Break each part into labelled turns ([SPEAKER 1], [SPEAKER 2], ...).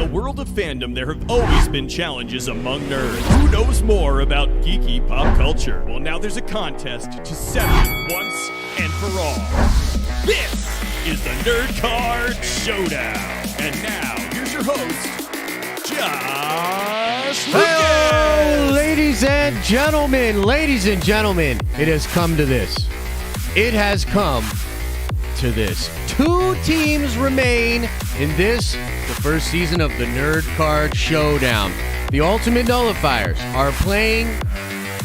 [SPEAKER 1] world of fandom, there have always been challenges among nerds. Who knows more about geeky pop culture? Well, now there's a contest to settle it once and for all. This is the Nerd Card Showdown. And now, here's your host, Josh Lucas.
[SPEAKER 2] Hello, ladies and gentlemen, it has come to this. It has come to this. 2 teams remain in this, the first season of the Nerd Card Showdown. The Ultimate Nullifiers are playing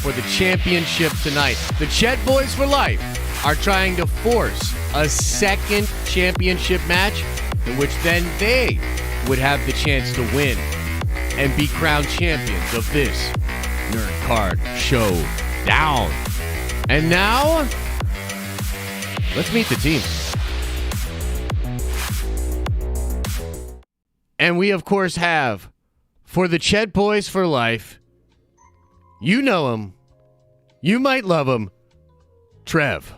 [SPEAKER 2] for the championship tonight. The Chet Boys for life are trying to force a second championship match in which then they would have the chance to win and be crowned champions of this Nerd Card Showdown. And now, let's meet the teams. And we, of course, have, for the Chet Boys for life, you know him, you might love him, Trev.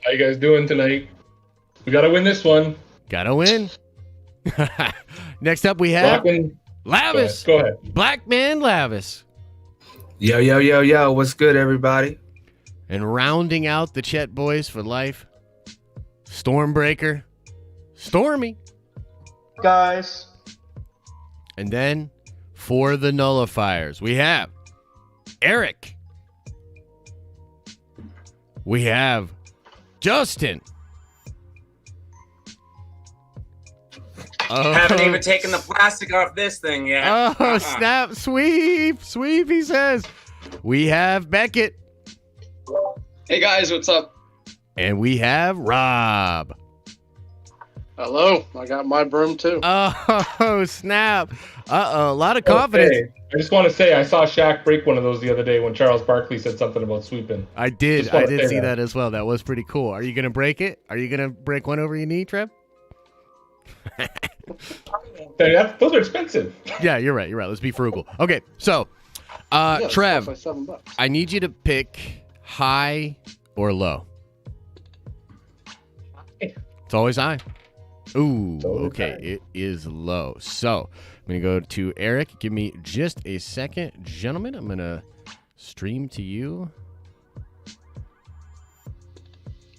[SPEAKER 3] How you guys doing tonight? We got to win this one.
[SPEAKER 2] Gotta win. Next up, we have Lavis.
[SPEAKER 3] Go ahead.
[SPEAKER 2] Black Man Lavis.
[SPEAKER 4] Yo, what's good, everybody?
[SPEAKER 2] And rounding out the Chet Boys for life, Stormbreaker, Stormy.
[SPEAKER 5] Guys.
[SPEAKER 2] And then, for the Nullifiers, we have Eric. We have Justin.
[SPEAKER 6] Haven't even taken the plastic off this thing yet.
[SPEAKER 2] Oh, snap, sweep, he says. We have Beckett.
[SPEAKER 5] Hey guys, what's up?
[SPEAKER 2] And we have Rob.
[SPEAKER 5] Hello, I got my broom too.
[SPEAKER 2] Oh, snap. Uh-oh, a lot of confidence.
[SPEAKER 3] Okay. I just want to say I saw Shaq break one of those the other day when Charles Barkley said something about sweeping.
[SPEAKER 2] I did see that as well. That was pretty cool. Are you going to break it? Are you going to break one over your knee, Trev?
[SPEAKER 3] Those are expensive.
[SPEAKER 2] Yeah, you're right. Let's be frugal. Okay, so, Trev,
[SPEAKER 5] like $7.
[SPEAKER 2] I need you to pick high or low. It's always high. Ooh, okay. It is low. So, I'm going to go to Eric. Give me just a second. Gentlemen, I'm going to stream to you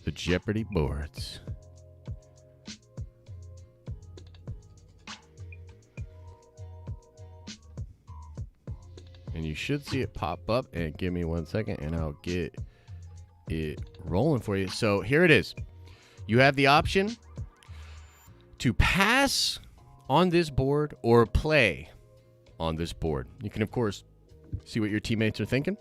[SPEAKER 2] the Jeopardy boards. And you should see it pop up. And give me 1 second, and I'll get it rolling for you. So, here it is. You have the option to pass on this board or play on this board. You can, of course, see what your teammates are thinking.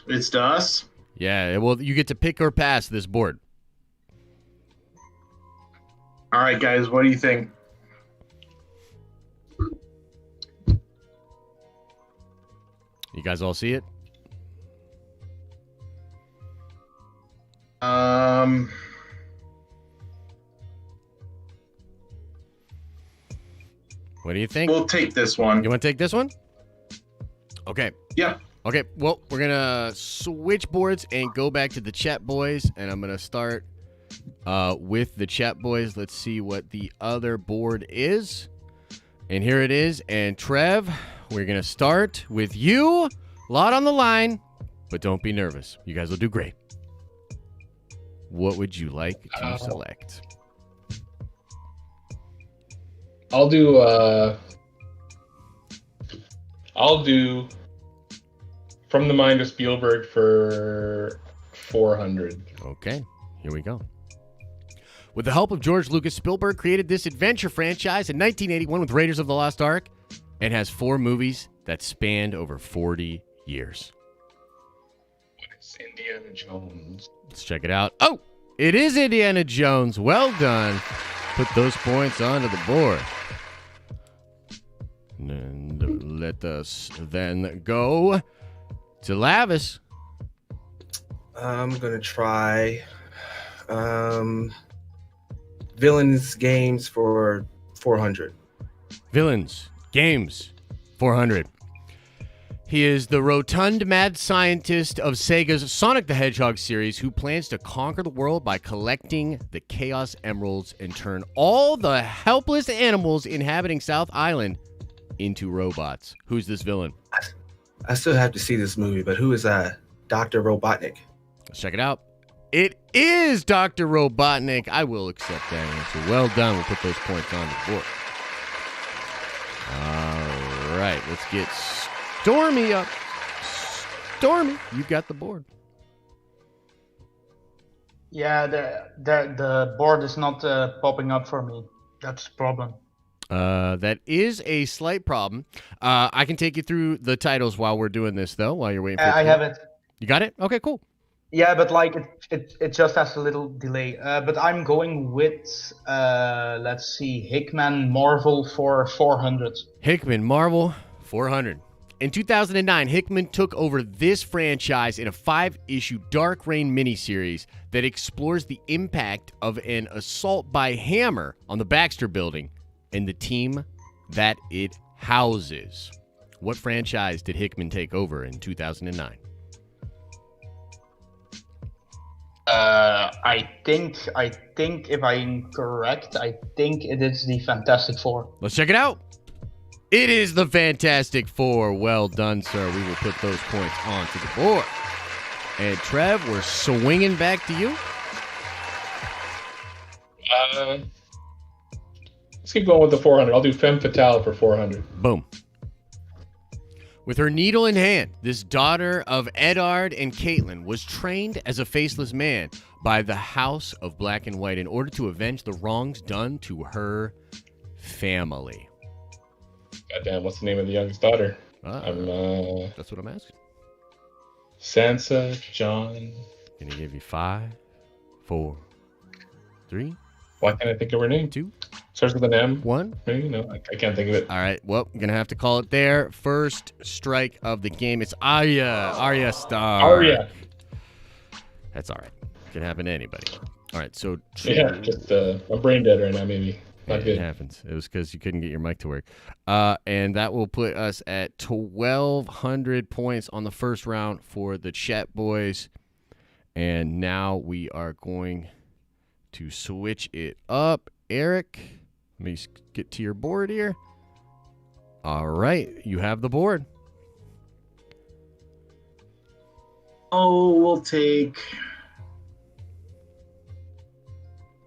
[SPEAKER 7] It's to us?
[SPEAKER 2] Yeah, well, you get to pick or pass this board.
[SPEAKER 7] All right, guys, what do you think?
[SPEAKER 2] You guys all see it? What do you think?
[SPEAKER 7] We'll take this one.
[SPEAKER 2] You want to take this one? Okay.
[SPEAKER 7] Yeah.
[SPEAKER 2] Okay, well, we're going to switch boards and go back to the Chet Boys, and I'm going to start with the Chet Boys. Let's see what the other board is. And here it is. And Trev, we're going to start with you. A lot on the line, but don't be nervous. You guys will do great. What would you like to select?
[SPEAKER 3] I'll do From the Mind of Spielberg for 400.
[SPEAKER 2] Okay, here we go. With the help of George Lucas, Spielberg created this adventure franchise in 1981 with Raiders of the Lost Ark and has 4 movies that spanned over 40 years.
[SPEAKER 3] It's Indiana Jones.
[SPEAKER 2] Let's check it out. Oh, it is Indiana Jones. Well done. Put those points onto the board. And let us then go to Lavis.
[SPEAKER 4] I'm going to try Villains Games for 400.
[SPEAKER 2] Villains Games 400. He is the rotund mad scientist of Sega's Sonic the Hedgehog series who plans to conquer the world by collecting the Chaos Emeralds and turn all the helpless animals inhabiting South Island into robots. Who's this villain?
[SPEAKER 4] I still have to see this movie, but who is Dr. Robotnik?
[SPEAKER 2] Let's check it out. It is Dr. Robotnik. I will accept that answer. Well done. We'll put those points on the board. All right, let's get Stormy up. Stormy, you got the board.
[SPEAKER 8] Yeah, the board is not popping up for me. That's the problem.
[SPEAKER 2] That is a slight problem. I can take you through the titles while we're doing this, though, while you're waiting for
[SPEAKER 8] I have it.
[SPEAKER 2] You got it? Okay, cool.
[SPEAKER 8] Yeah, but like it just has a little delay. But I'm going with let's see, Hickman Marvel for 400.
[SPEAKER 2] Hickman Marvel 400. In 2009, Hickman took over this franchise in a 5-issue Dark Reign miniseries that explores the impact of an assault by Hammer on the Baxter Building and the team that it houses. What franchise did Hickman take over in 2009?
[SPEAKER 8] I think if I'm correct, I think it is the Fantastic Four.
[SPEAKER 2] Let's check it out. It is the Fantastic Four. Well done, sir. We will put those points onto the board. And Trev, we're swinging back to you.
[SPEAKER 3] Let's keep going with the 400. I'll do Femme Fatale for 400.
[SPEAKER 2] Boom. With her needle in hand, this daughter of Eddard and Caitlin was trained as a faceless man by the House of Black and White in order to avenge the wrongs done to her family.
[SPEAKER 3] Goddamn, what's the name of the youngest daughter?
[SPEAKER 2] That's what I'm asking.
[SPEAKER 3] Sansa, John.
[SPEAKER 2] Gonna give you 5, 4, 3.
[SPEAKER 3] Why can't I think of her name?
[SPEAKER 2] 2.
[SPEAKER 3] Starts with an M.
[SPEAKER 2] 1.
[SPEAKER 3] Maybe? No, I can't think of it.
[SPEAKER 2] All right. Well, I'm gonna have to call it there. First strike of the game. It's Arya Stark.
[SPEAKER 3] Arya.
[SPEAKER 2] That's all right. Can happen to anybody. All right. So
[SPEAKER 3] Yeah, just I'm brain dead right now. Maybe not
[SPEAKER 2] it
[SPEAKER 3] good.
[SPEAKER 2] happens. It was because you couldn't get your mic to work. And that will put us at 1,200 points on the first round for the Chet Boys. And now we are going to switch it up. Eric, let me get to your board here. All right, you have the board.
[SPEAKER 7] Oh, we'll take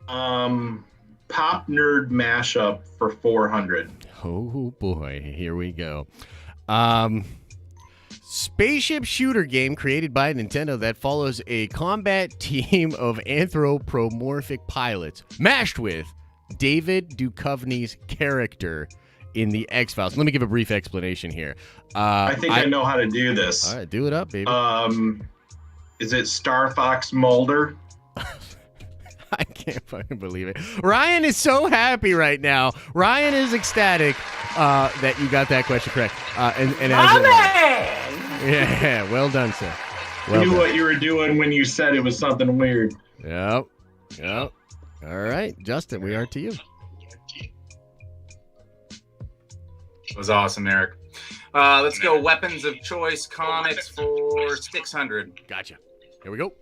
[SPEAKER 7] Pop Nerd Mashup for 400.
[SPEAKER 2] Oh boy, here we go. Spaceship shooter game created by Nintendo that follows a combat team of anthropomorphic pilots mashed with David Duchovny's character in the X-Files. Let me give a brief explanation here.
[SPEAKER 7] I think I know how to do this.
[SPEAKER 2] All right, do it up, baby.
[SPEAKER 7] Is it Star Fox Mulder?
[SPEAKER 2] I can't fucking believe it. Ryan is so happy right now. Ryan is ecstatic that you got that question correct. Yeah, well done, sir. Well
[SPEAKER 7] I knew
[SPEAKER 2] done.
[SPEAKER 7] what you were doing when you said it was something weird.
[SPEAKER 2] Yep. All right, Justin, we are to you.
[SPEAKER 6] It was awesome, Eric. Let's go Weapons of Choice Comics for 600.
[SPEAKER 2] Gotcha. Here we go.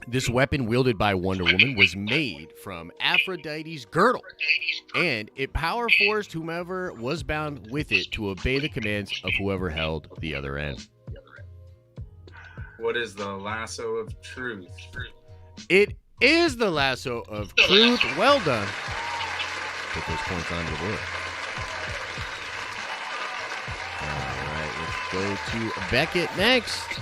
[SPEAKER 2] This weapon wielded by Wonder Woman was made from Aphrodite's girdle, and it power forced whomever was bound with it to obey the commands of whoever held the other end.
[SPEAKER 6] What is the lasso of truth?
[SPEAKER 2] It is the lasso of truth. Well done. Put those points onto the board. All right, let's go to Beckett next.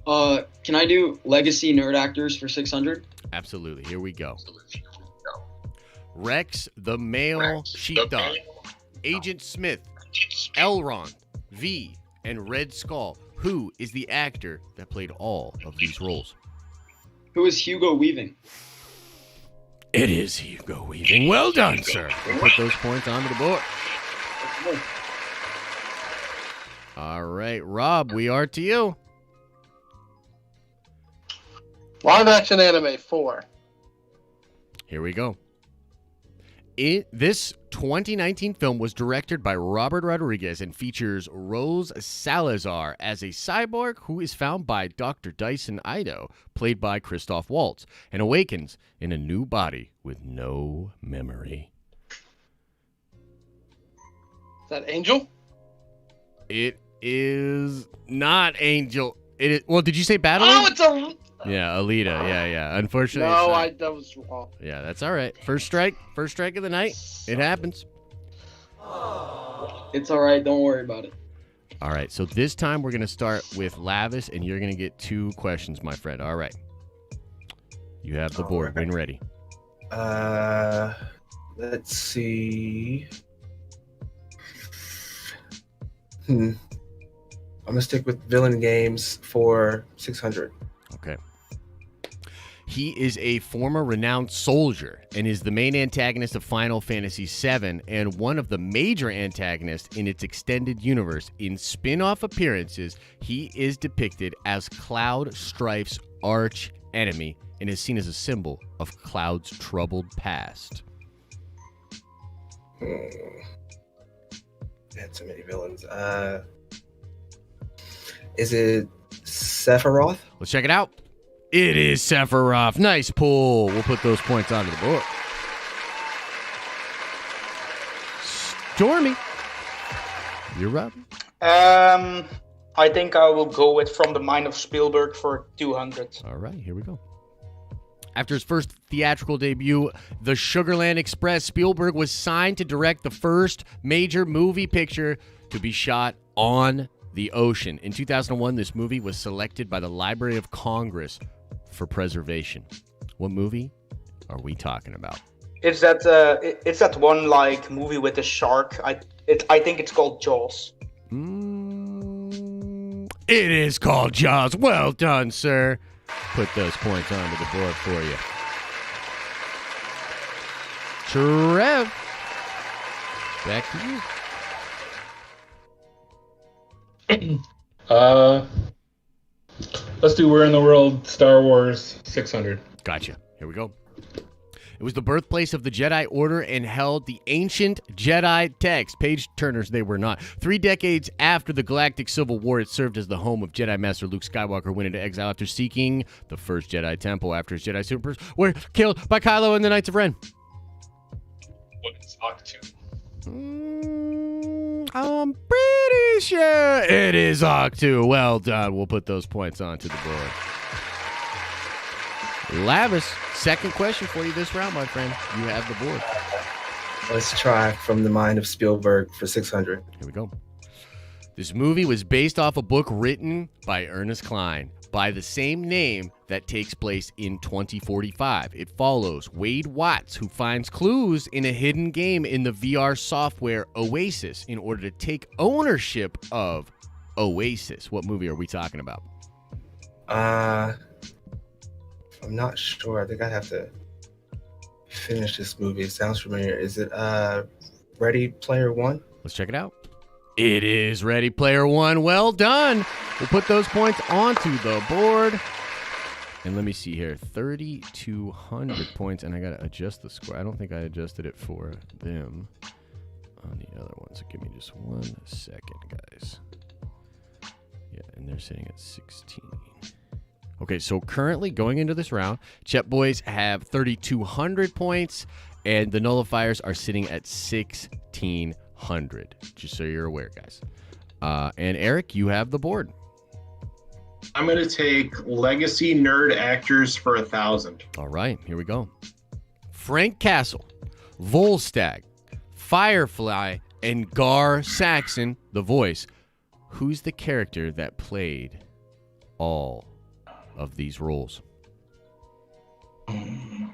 [SPEAKER 9] Can I do Legacy Nerd Actors for 600?
[SPEAKER 2] Absolutely. Here we go. Rex the male sheepdog, Agent Smith, Elrond, V, and Red Skull. Who is the actor that played all of these roles?
[SPEAKER 9] Who is Hugo Weaving?
[SPEAKER 2] It is Hugo Weaving. Well done, sir. We'll put those points onto the board. All right, Rob, we are to you.
[SPEAKER 5] Live action anime 4.
[SPEAKER 2] Here we go. This 2019 film was directed by Robert Rodriguez and features Rose Salazar as a cyborg who is found by Dr. Dyson Ido, played by Christoph Waltz, and awakens in a new body with no memory.
[SPEAKER 5] Is that Angel?
[SPEAKER 2] It is not Angel. It is, well, did you say Battle?
[SPEAKER 5] Oh, it's a...
[SPEAKER 2] Yeah, Alita. Yeah. Unfortunately,
[SPEAKER 5] No,
[SPEAKER 2] it's not.
[SPEAKER 5] that was wrong.
[SPEAKER 2] Yeah, that's all right. First strike of the night. It happens.
[SPEAKER 9] It's all right. Don't worry about it.
[SPEAKER 2] All right, so this time we're going to start with Lavis, and you're going to get 2 questions, my friend. All right. You have the board when ready.
[SPEAKER 4] Let's see. I'm going to stick with villain games for 600.
[SPEAKER 2] Okay. He is a former renowned soldier and is the main antagonist of Final Fantasy VII and one of the major antagonists in its extended universe. In spin-off appearances, he is depicted as Cloud Strife's arch enemy and is seen as a symbol of Cloud's troubled past.
[SPEAKER 4] Had so many villains. Is it Sephiroth?
[SPEAKER 2] Let's check it out. It is Sephiroth. Nice pull. We'll put those points onto the board. Stormy, you're up.
[SPEAKER 8] I think I will go with From the Mind of Spielberg for 200.
[SPEAKER 2] All right, here we go. After his first theatrical debut, The Sugarland Express, Spielberg was signed to direct the first major movie picture to be shot on the ocean. In 2001, this movie was selected by the Library of Congress for preservation. What movie are we talking about?
[SPEAKER 8] It's that one like movie with the shark. I think it's called Jaws.
[SPEAKER 2] It is called Jaws. Well done, sir. Put those points onto the board for you. Trev, back to you.
[SPEAKER 3] Let's do Where in the World Star Wars 600.
[SPEAKER 2] Gotcha. Here we go. It was the birthplace of the Jedi Order and held the ancient Jedi text. Page turners they were not. 3 decades after the Galactic Civil War, it served as the home of Jedi Master Luke Skywalker, who went into exile after seeking the first Jedi Temple after his Jedi Supers were killed by Kylo and the Knights of Ren.
[SPEAKER 3] What is Octu?
[SPEAKER 2] I'm pretty sure it is Octu. Well done. We'll put those points onto the board. Lavis, second question for you this round, my friend. You have the board.
[SPEAKER 4] Let's try From the Mind of Spielberg for 600.
[SPEAKER 2] Here we go. This movie was based off a book written by Ernest Cline by the same name that takes place in 2045. It follows Wade Watts, who finds clues in a hidden game in the VR software Oasis in order to take ownership of Oasis. What movie are we talking about?
[SPEAKER 4] I'm not sure. I think I'd have to finish this movie. It sounds familiar. Is it Ready Player One?
[SPEAKER 2] Let's check it out. It is Ready Player One. Well done. We'll put those points onto the board. And let me see here. 3,200 points. And I got to adjust the score. I don't think I adjusted it for them on the other one. So give me just 1 second, guys. Yeah, and they're sitting at 16. Okay, so currently going into this round, Chet Boys have 3,200 points, and the Nullifiers are sitting at 1,600, just so you're aware, guys. And Eric, you have the board.
[SPEAKER 7] I'm going to take Legacy Nerd Actors for 1,000.
[SPEAKER 2] All right, here we go. Frank Castle, Volstagg, Firefly, and Gar Saxon, the voice. Who's the character that played all of these roles?
[SPEAKER 7] I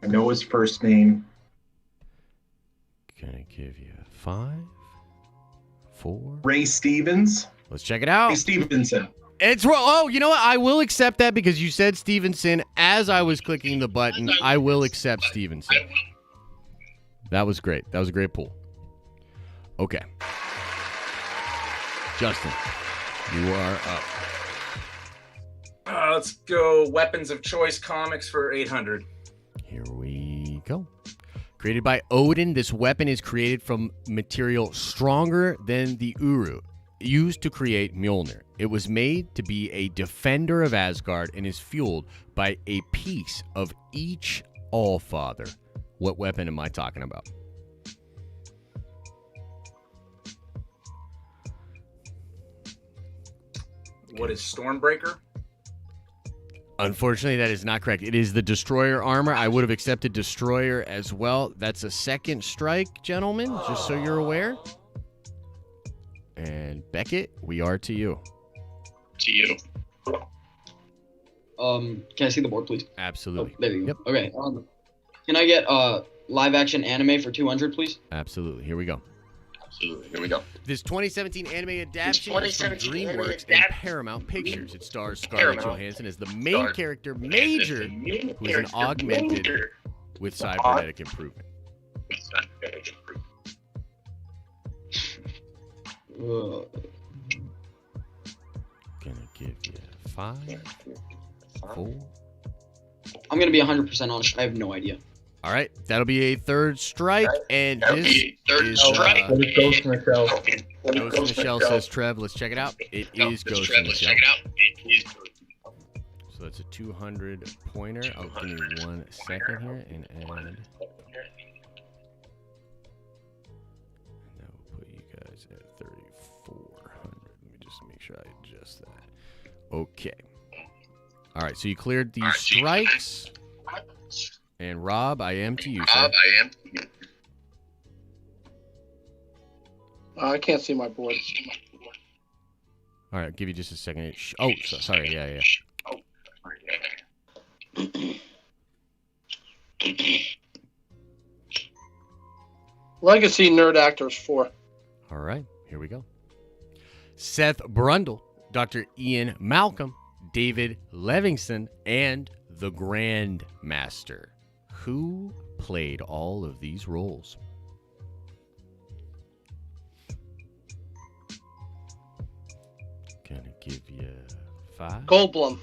[SPEAKER 7] know his first name.
[SPEAKER 2] Can I give you 5, 4?
[SPEAKER 7] Ray Stevens.
[SPEAKER 2] Let's check it out.
[SPEAKER 7] Ray Stevenson.
[SPEAKER 2] It's wrong. Oh, you know what? I will accept that because you said Stevenson as I was clicking the button. I will accept Stevenson. That was great. That was a great pull. Okay. Justin, you are up.
[SPEAKER 6] Let's go Weapons of Choice comics for 800.
[SPEAKER 2] Here we go. Created by Odin, this weapon is created from material stronger than the Uru, used to create Mjolnir. It was made to be a defender of Asgard and is fueled by a piece of each Allfather. What weapon am I talking about?
[SPEAKER 6] What is Stormbreaker?
[SPEAKER 2] Unfortunately, that is not correct. It is the Destroyer armor. I would have accepted Destroyer as well. That's a second strike, gentlemen, just so you're aware. And Beckett, we are to you.
[SPEAKER 10] To you.
[SPEAKER 9] Can I see the board, please?
[SPEAKER 2] Absolutely.
[SPEAKER 9] Oh, there you go.
[SPEAKER 2] Yep.
[SPEAKER 9] Okay. Can I get live action anime for 200, please?
[SPEAKER 2] Absolutely. Here we go.
[SPEAKER 10] Absolutely. Here we go.
[SPEAKER 2] This 2017 anime adaptation is from DreamWorks and Paramount Pictures. It stars Scarlett Johansson as the main character, Major, who is an augmented with cybernetic improvement. Gonna give you 5, 4.
[SPEAKER 9] I'm gonna be 100% honest. I have no idea.
[SPEAKER 2] All right, that'll be a third strike, and this is
[SPEAKER 3] Ghost in the Shell.
[SPEAKER 2] Ghost in the Shell, says Trev. Let's check it out. It is Ghost in the Shell. So that's a 200 pointer. Oh, give me 1 second here and add. That will put you guys at 3,400. Let me just make sure I adjust that. Okay. All right, so you cleared the strikes. And Rob, I am to you, sir.
[SPEAKER 5] I can't see my board.
[SPEAKER 2] All right, I'll give you just a second. Oh, sorry. Yeah.
[SPEAKER 5] Legacy Nerd Actors 4.
[SPEAKER 2] All right, here we go. Seth Brundle, Dr. Ian Malcolm, David Levingston, and the Grandmaster. Who played all of these roles? Gonna give you 5.
[SPEAKER 5] Goldblum.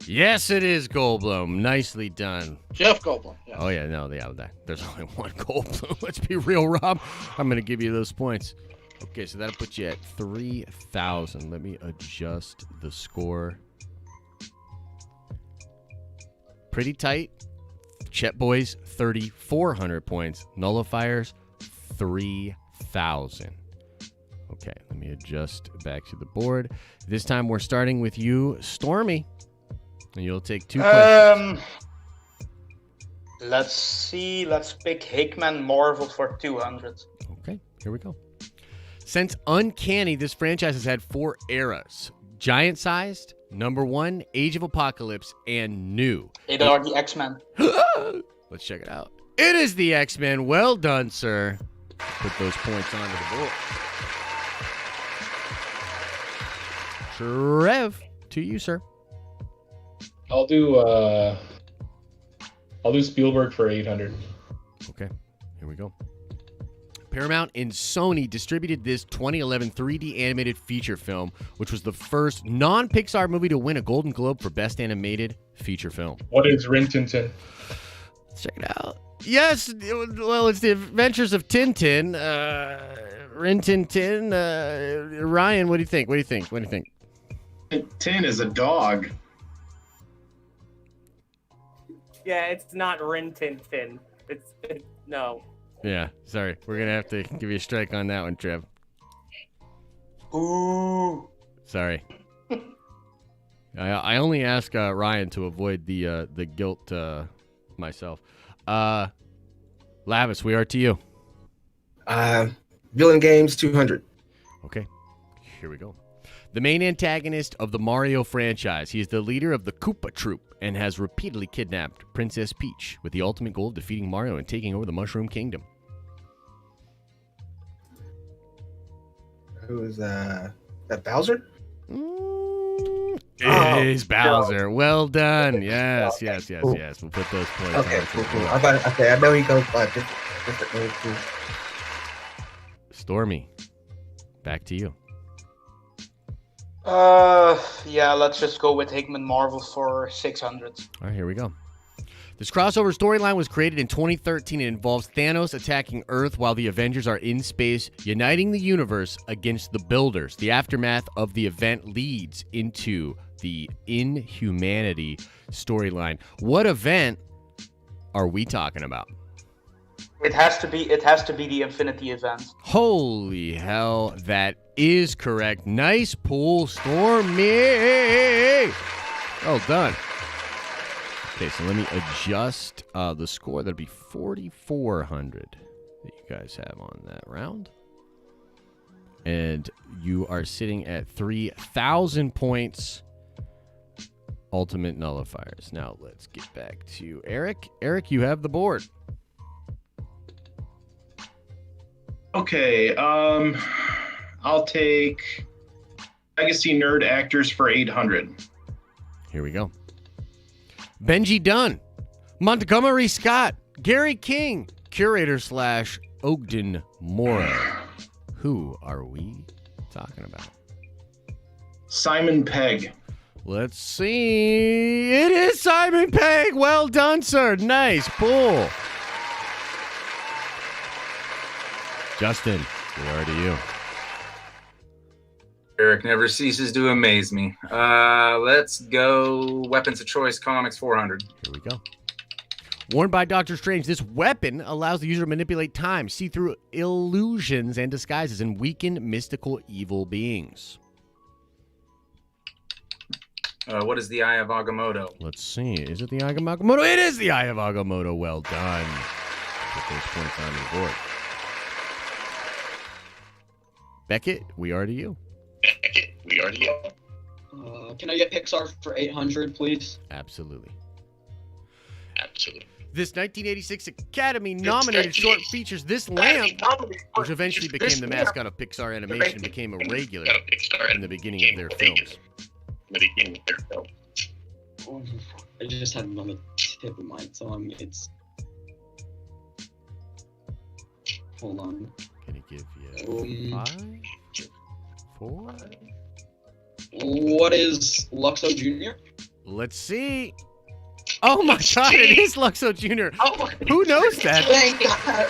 [SPEAKER 2] Yes, it is Goldblum. Nicely done.
[SPEAKER 5] Jeff Goldblum. Yeah.
[SPEAKER 2] Oh, yeah, no, there's only one Goldblum. Let's be real, Rob. I'm going to give you those points. Okay, so that'll put you at 3,000. Let me adjust the score. Pretty tight. Chet Boys, 3,400 points. Nullifiers, 3,000. Okay, let me adjust back to the board. This time we're starting with you, Stormy. And you'll take 2 questions.
[SPEAKER 8] Let's see. Let's pick Hickman Marvel for 200.
[SPEAKER 2] Okay, here we go. Since Uncanny, this franchise has had 4 eras. Giant-sized, number 1, Age of Apocalypse, and new.
[SPEAKER 8] It are the X-Men.
[SPEAKER 2] Let's check it out. It is the X-Men. Well done, sir. Put those points onto the board. Trev, to you, sir.
[SPEAKER 3] I'll do Spielberg for 800.
[SPEAKER 2] Okay, here we go. Paramount and Sony distributed this 2011 3D animated feature film, which was the first non-Pixar movie to win a Golden Globe for Best Animated Feature Film.
[SPEAKER 3] What is Rin Tin Tin?
[SPEAKER 2] Let's check it out. Yes, well, it's the Adventures of Tintin. Rin Tin Tin. Ryan, what do you think? What do you think?
[SPEAKER 7] Tin is a dog.
[SPEAKER 11] Yeah, it's not Rin Tin Tin. It's no.
[SPEAKER 2] Yeah, sorry. We're going to have to give you a strike on that one, Trev.
[SPEAKER 8] Ooh.
[SPEAKER 2] Sorry. I only ask Ryan to avoid the guilt myself. Lavis, we are to you.
[SPEAKER 4] Villain Games 200.
[SPEAKER 2] Okay, here we go. The main antagonist of the Mario franchise. He is the leader of the Koopa Troop and has repeatedly kidnapped Princess Peach with the ultimate goal of defeating Mario and taking over the Mushroom Kingdom.
[SPEAKER 4] Who is that? Bowser?
[SPEAKER 2] It is Bowser. Well done. Yes. We'll put those points.
[SPEAKER 4] Okay, cool. I know he goes by different names too.
[SPEAKER 2] Stormy, back to you.
[SPEAKER 8] Yeah, let's just go with Hickman Marvel for 600.
[SPEAKER 2] All right, here we go. This crossover storyline was created in 2013 and involves Thanos attacking Earth while the Avengers are in space, uniting the universe against the Builders. The aftermath of the event leads into the Inhumanity storyline. What event are we talking about?
[SPEAKER 8] It has to be the Infinity event.
[SPEAKER 2] Holy hell, that is correct. Nice pull, Stormy. Well done. Okay, so let me adjust the score. That'll be 4,400 that you guys have on that round. And you are sitting at 3,000 points. Ultimate Nullifiers. Now let's get back to Eric. Eric, you have the board.
[SPEAKER 7] Okay, I'll take Legacy Nerd Actors for 800.
[SPEAKER 2] Here we go. Benji Dunn, Montgomery Scott, Gary King, Curator / Ogden Mora. Who are we talking about?
[SPEAKER 7] Simon Pegg.
[SPEAKER 2] Let's see. It is Simon Pegg. Well done, sir. Nice pull. Justin, we are to you.
[SPEAKER 6] Eric never ceases to amaze me. Let's go Weapons of Choice Comics 400.
[SPEAKER 2] Here we go. Worn by Doctor Strange, this weapon allows the user to manipulate time, see through illusions and disguises, and weaken mystical evil beings.
[SPEAKER 6] What is the Eye of Agamotto?
[SPEAKER 2] Let's see. Is it the Eye of Agamotto? It is the Eye of Agamotto. Well done. Put those points on your board. Beckett, we are to you.
[SPEAKER 10] We already
[SPEAKER 9] Can I get Pixar for 800, please?
[SPEAKER 2] Absolutely.
[SPEAKER 10] Absolutely.
[SPEAKER 2] This 1986 Academy-nominated short features this lamp, which eventually became the mascot of Pixar Animation and became a regular in the beginning of their films.
[SPEAKER 9] Oh, I just had it on the tip of my tongue. It's... Hold on.
[SPEAKER 2] Can I give you 5? 4?
[SPEAKER 9] What is Luxo Jr.?
[SPEAKER 2] Let's see. Oh my God! It is Luxo Jr. Who knows that?
[SPEAKER 9] Thank God.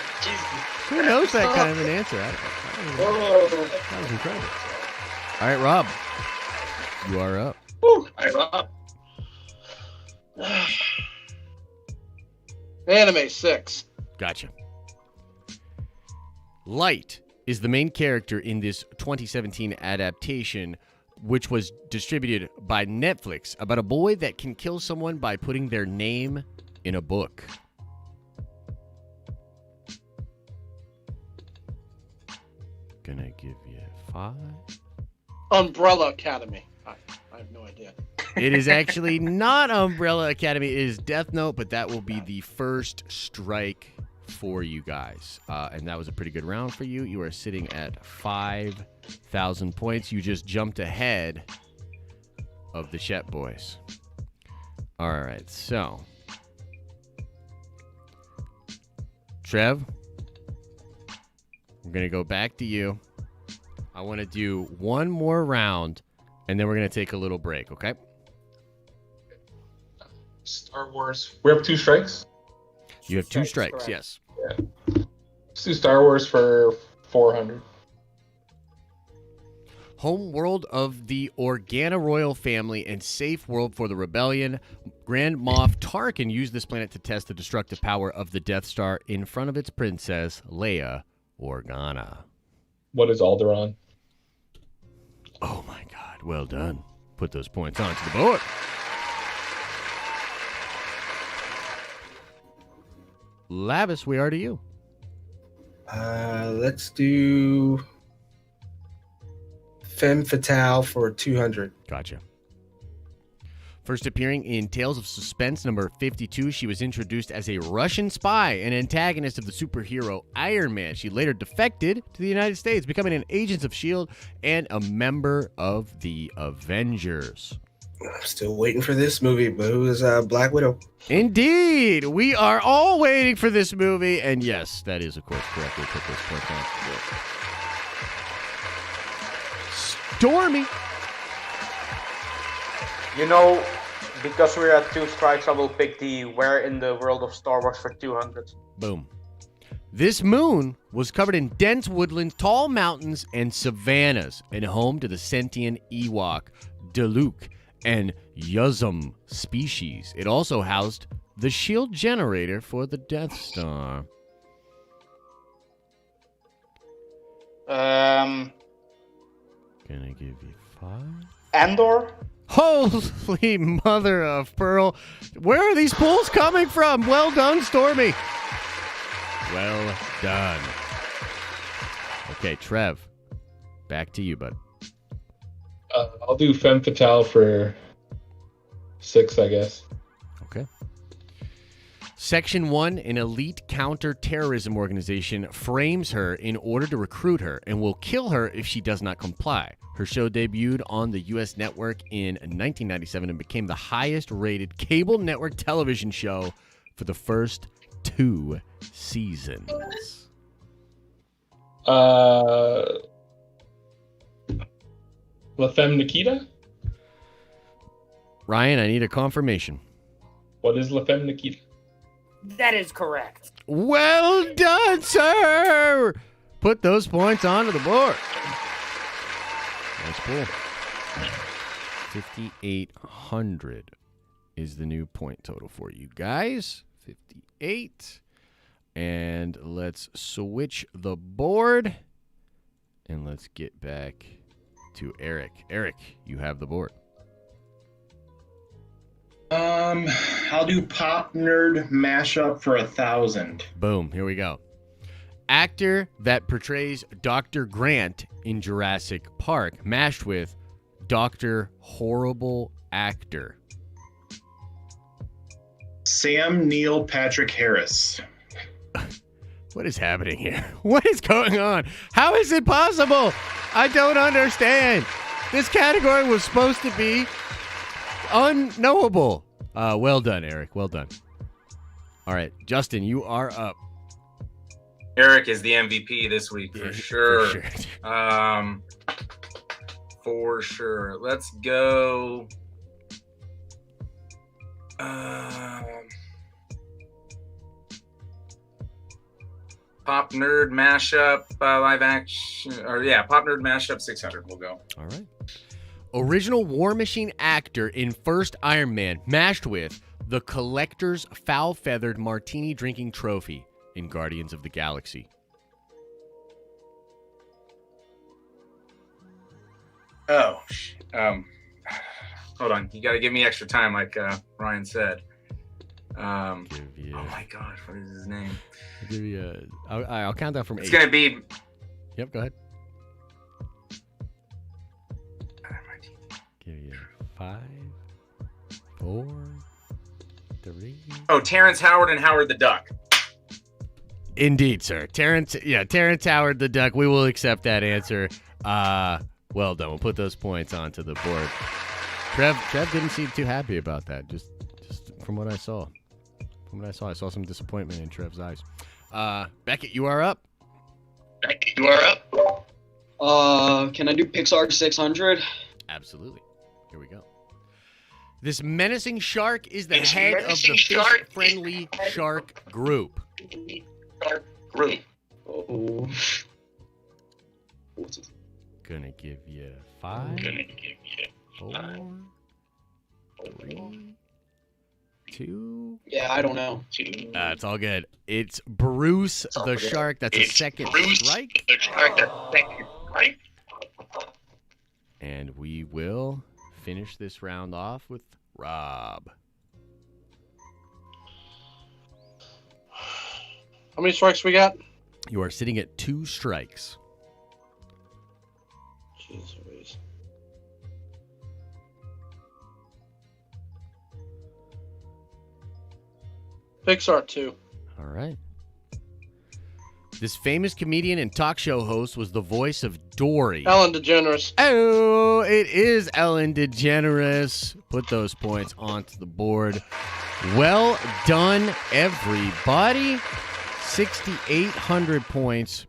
[SPEAKER 2] Who knows that kind of an answer? That was incredible. All right, Rob, you are up.
[SPEAKER 5] All right, Rob. Anime 6.
[SPEAKER 2] Gotcha. Light is the main character in this 2017 adaptation, which was distributed by Netflix, about a boy that can kill someone by putting their name in a book. Gonna give you 5.
[SPEAKER 5] Umbrella Academy. I have no idea.
[SPEAKER 2] It is actually not Umbrella Academy. It is Death Note, but that will be the first strike for you guys. And that was a pretty good round for you. You are sitting at 5,000 points. You just jumped ahead of the Chet Boys. All right, so Trev, I'm going to go back to you. I want to do one more round, and then we're going to take a little break, okay?
[SPEAKER 3] Star Wars. We have 2 strikes?
[SPEAKER 2] You have 2 strikes, yes.
[SPEAKER 3] Yeah. Let's do Star Wars for 400.
[SPEAKER 2] Home world of the Organa royal family and safe world for the rebellion. Grand Moff Tarkin used this planet to test the destructive power of the Death Star in front of its princess, Leia Organa.
[SPEAKER 3] What is Alderaan?
[SPEAKER 2] Oh my God, well done. Put those points onto the board. Lavis, we are to you.
[SPEAKER 4] Let's do Femme Fatale for 200.
[SPEAKER 2] Gotcha. First appearing in Tales of Suspense number 52, she was introduced as a Russian spy and antagonist of the superhero Iron Man. She later defected to the United States, becoming an agent of S.H.I.E.L.D. and a member of the Avengers.
[SPEAKER 4] I'm still waiting for this movie, but who is Black Widow?
[SPEAKER 2] Indeed. We are all waiting for this movie. And yes, that is, of course, correct. We'll put those points on.
[SPEAKER 8] Stormy. You know, Because we're at 2 strikes, I will pick the Where in the World of Star Wars for 200.
[SPEAKER 2] Boom. This moon was covered in dense woodlands, tall mountains, and savannas, and home to the sentient Ewok, Daluk, and Yuzum species. It also housed the shield generator for the Death Star.
[SPEAKER 8] Um,
[SPEAKER 2] Can I give you 5?
[SPEAKER 8] Andor?
[SPEAKER 2] Holy mother of pearl. Where are these pools coming from? Well done, Stormy. Well done. Okay, Trev. Back to you, bud.
[SPEAKER 3] I'll do Femme Fatale for 6, I guess.
[SPEAKER 2] Okay. Section 1, an elite counter-terrorism organization, frames her in order to recruit her and will kill her if she does not comply. Her show debuted on the U.S. network in 1997 and became the highest-rated cable network television show for the first 2 seasons.
[SPEAKER 3] La Femme Nikita?
[SPEAKER 2] Ryan, I need a confirmation.
[SPEAKER 3] What is La Femme Nikita?
[SPEAKER 11] That is correct.
[SPEAKER 2] Well done, sir! Put those points onto the board. Nice pull. 5,800 is the new point total for you guys. 58. And let's switch the board. And let's get back to Eric. Eric, you have the board.
[SPEAKER 7] I'll do Pop Nerd Mashup for 1,000.
[SPEAKER 2] Boom, here we go. Actor that portrays Dr. Grant in Jurassic Park, mashed with Dr. Horrible Actor.
[SPEAKER 7] Sam Neill Patrick Harris.
[SPEAKER 2] What is happening here? What is going on? How is it possible? I don't understand. This category was supposed to be unknowable. Well done, Eric. Well done. All right, Justin, you are up.
[SPEAKER 6] Eric is the MVP this week for sure.
[SPEAKER 2] For sure.
[SPEAKER 6] For sure. Let's go. Pop Nerd Mashup live action, Pop Nerd Mashup 600. We'll go.
[SPEAKER 2] All right. Original War Machine actor in first Iron Man, mashed with the Collector's foul-feathered martini-drinking trophy in Guardians of the Galaxy.
[SPEAKER 6] Oh, hold on. You got to give me extra time, like Ryan said. Oh my God, what is his name?
[SPEAKER 2] I'll give you I'll count down from 8.
[SPEAKER 6] It's gonna be.
[SPEAKER 2] Yep, go ahead. Give you 5, 4, 3.
[SPEAKER 6] Oh, Terrence Howard and Howard the Duck.
[SPEAKER 2] Indeed, sir. Terrence Howard the Duck. We will accept that answer. Well done. We'll put those points onto the board. Trev didn't seem too happy about that. Just from what I saw. I saw some disappointment in Trev's eyes. Beckett, you are up.
[SPEAKER 10] Beckett, you are up.
[SPEAKER 9] Can I do Pixar 600?
[SPEAKER 2] Absolutely. Here we go. This menacing shark is the head of the fish-friendly shark group.
[SPEAKER 10] Shark group.
[SPEAKER 9] Oh.
[SPEAKER 2] Gonna give you 5, 4, 3, 2.
[SPEAKER 9] Yeah, I don't know.
[SPEAKER 2] It's all good. It's Bruce the shark. That's a second strike.
[SPEAKER 10] The shark, that's second strike.
[SPEAKER 2] And we will finish this round off with Rob.
[SPEAKER 5] How many strikes we got?
[SPEAKER 2] You are sitting at 2 strikes.
[SPEAKER 5] Jeez Louise. Pixar 2.
[SPEAKER 2] All right. This famous comedian and talk show host was the voice of Dory.
[SPEAKER 5] Ellen DeGeneres.
[SPEAKER 2] Oh, it is Ellen DeGeneres. Put those points onto the board. Well done, everybody. 6,800 points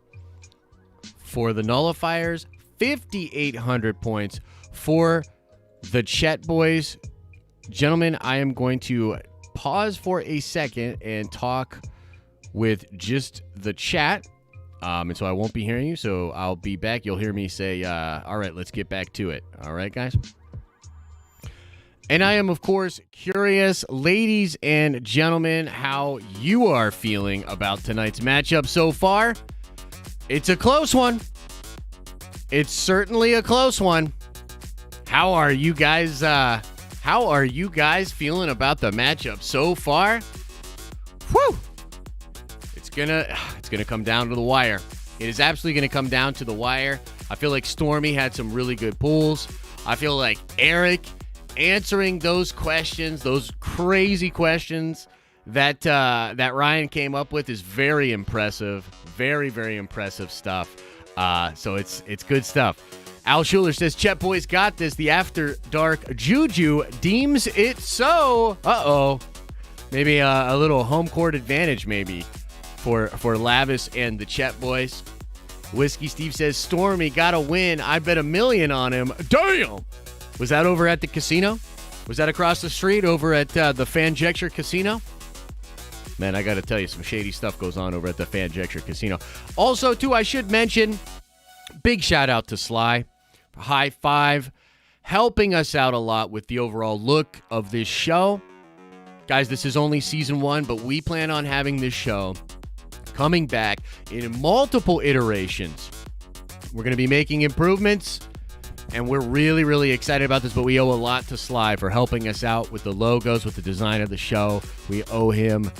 [SPEAKER 2] for the Nullifiers. 5,800 points for the Chet Boys. Gentlemen, I am going to pause for a second and talk with just the chat. And so I won't be hearing you, so I'll be back. You'll hear me say, all right, let's get back to it. All right, guys? And I am, of course, curious, ladies and gentlemen, how you are feeling about tonight's matchup so far. It's a close one. It's certainly a close one. How are you guys feeling about the matchup so far? Whew! It's gonna come down to the wire. It is absolutely gonna come down to the wire. I feel like Stormy had some really good pulls. I feel like Eric answering those questions, those crazy questions that Ryan came up with is very impressive. Very, very impressive stuff. So it's good stuff. Al Schuler says, Chet Boys got this. The After Dark Juju deems it so. Uh-oh. Maybe a little home court advantage maybe for Lavis and the Chet Boys. Whiskey Steve says, Stormy got a win. I bet $1 million on him. Damn! Was that over at the casino? Was that across the street over at the Fanjecture Casino? Man, I got to tell you, some shady stuff goes on over at the Fanjecture Casino. Also, too, I should mention, big shout out to Sly. High five. Helping us out a lot with the overall look of this show. Guys, this is only season 1, but we plan on having this show coming back in multiple iterations. We're going to be making improvements. And we're really, really excited about this, but we owe a lot to Sly for helping us out with the logos, with the design of the show. We owe him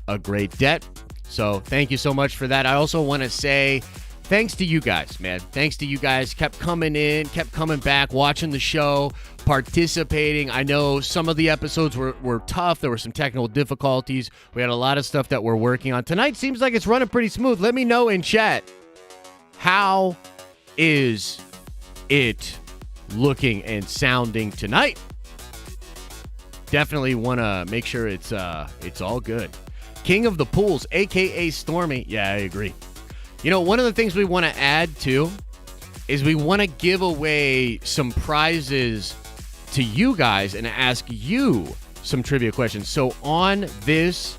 [SPEAKER 2] a great debt. So thank you so much for that. I also want to say thanks to you guys, man. Thanks to you guys. Kept coming in, kept coming back, watching the show, participating. I know some of the episodes were tough. There were some technical difficulties. We had a lot of stuff that we're working on. Tonight seems like it's running pretty smooth. Let me know in chat. How is it looking and sounding tonight? Definitely want to make sure it's all good. King of the Pools, aka Stormy. Yeah, I agree. You know, one of the things we want to add too is we want to give away some prizes to you guys and ask you some trivia questions. So on this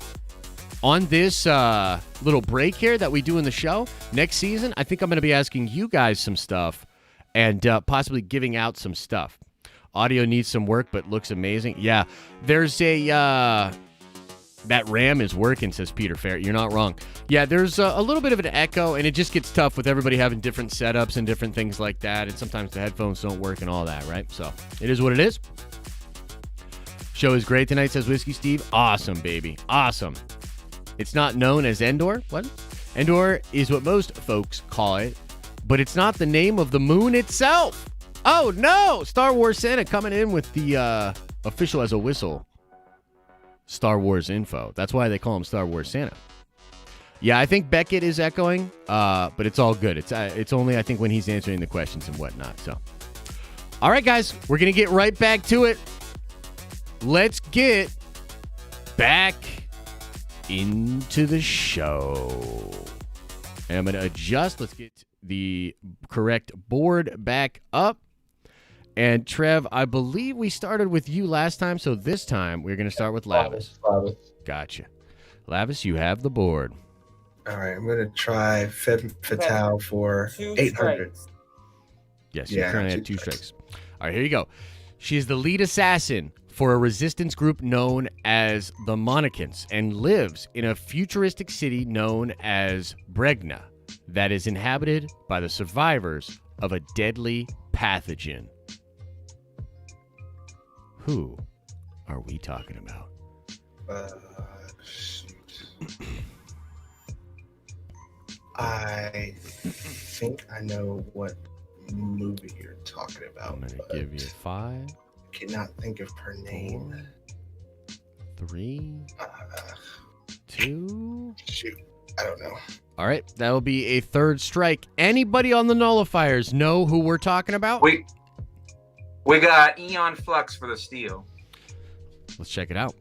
[SPEAKER 2] little break here that we do in the show next season, I think I'm going to be asking you guys some stuff and possibly giving out some stuff. Audio needs some work, but looks amazing. Yeah, there's that RAM is working, says Peter Fair. You're not wrong. Yeah, there's a little bit of an echo, and it just gets tough with everybody having different setups and different things like that, and sometimes the headphones don't work and all that, right? So it is what it is. Show is great tonight, says Whiskey Steve. Awesome, baby. Awesome. It's not known as Endor. What? Endor is what most folks call it, but it's not the name of the moon itself. Oh, no! Star Wars Santa coming in with the official as a whistle Star Wars info. That's why they call him Star Wars Santa. Yeah, I think Beckett is echoing, but it's all good. It's only, I think, when he's answering the questions and whatnot. So, all right, guys, we're going to get right back to it. Let's get back into the show. And I'm going to adjust. Let's get the correct board back up. And Trev, I believe we started with you last time, so this time we're going to start with Lavis. Gotcha. Lavis, you have the board.
[SPEAKER 4] All right, I'm going to try Femme Fatale for 800.
[SPEAKER 2] Yes, you currently have 2 strikes. All right, here you go. She is the lead assassin for a resistance group known as the Monarchans and lives in a futuristic city known as Bregna that is inhabited by the survivors of a deadly pathogen. Who are we talking about?
[SPEAKER 4] I think I know what movie you're talking about.
[SPEAKER 2] I'm going to give you 5.
[SPEAKER 4] Cannot think of her name.
[SPEAKER 2] 3, 2.
[SPEAKER 4] Shoot, I don't know.
[SPEAKER 2] All right, that'll be a 3rd strike. Anybody on the Nullifiers know who we're talking about?
[SPEAKER 6] We got Eon Flux for the steal.
[SPEAKER 2] Let's check it out.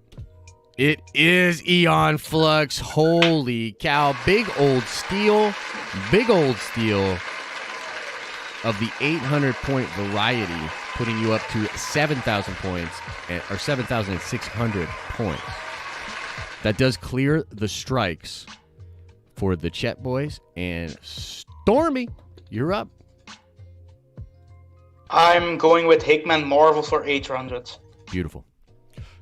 [SPEAKER 2] It is Eon Flux. Holy cow. Big old steal. Big old steal of the 800-point variety. putting you up to 7,000 points, or 7,600 points. That does clear the strikes for the Chet Boys. And Stormy, you're up.
[SPEAKER 8] I'm going with Hickman Marvel for 800.
[SPEAKER 2] Beautiful.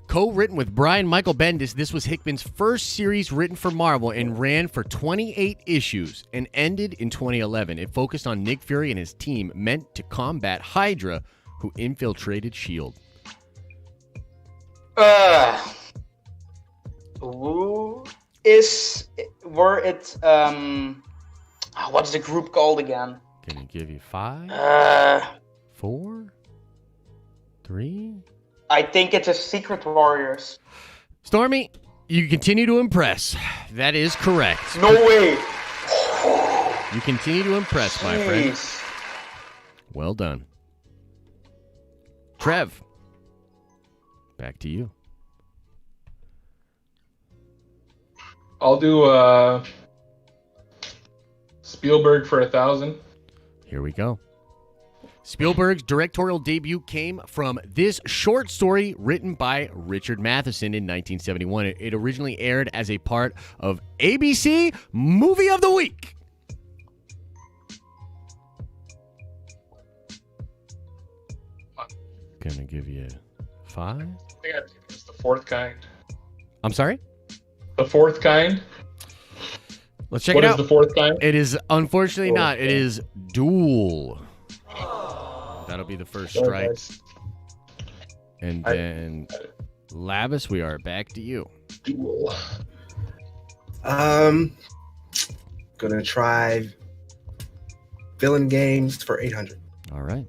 [SPEAKER 2] Co-written with Brian Michael Bendis, this was Hickman's first series written for Marvel and ran for 28 issues and ended in 2011. It focused on Nick Fury and his team meant to combat Hydra, who infiltrated S.H.I.E.L.D.
[SPEAKER 8] What's the group called again?
[SPEAKER 2] Gonna give you 5, 4, 3.
[SPEAKER 8] I think it's a Secret Warriors.
[SPEAKER 2] Stormy, you continue to impress. That is correct.
[SPEAKER 8] No way.
[SPEAKER 2] You continue to impress, my friend. Well done. Trev, back to you.
[SPEAKER 3] I'll do Spielberg for 1,000.
[SPEAKER 2] Here we go. Spielberg's directorial debut came from this short story written by Richard Matheson in 1971. It originally aired as a part of ABC Movie of the Week. Gonna give you 5.
[SPEAKER 3] I think it's The Fourth Kind.
[SPEAKER 2] I'm sorry?
[SPEAKER 3] The Fourth Kind?
[SPEAKER 2] Let's check it out.
[SPEAKER 3] What is The Fourth Kind?
[SPEAKER 2] It is unfortunately not. It is Duel. That'll be the first strike.
[SPEAKER 3] Nice.
[SPEAKER 2] And then Lavis, we are back to you.
[SPEAKER 3] Duel.
[SPEAKER 4] Gonna try Villain Games for 800.
[SPEAKER 2] All right.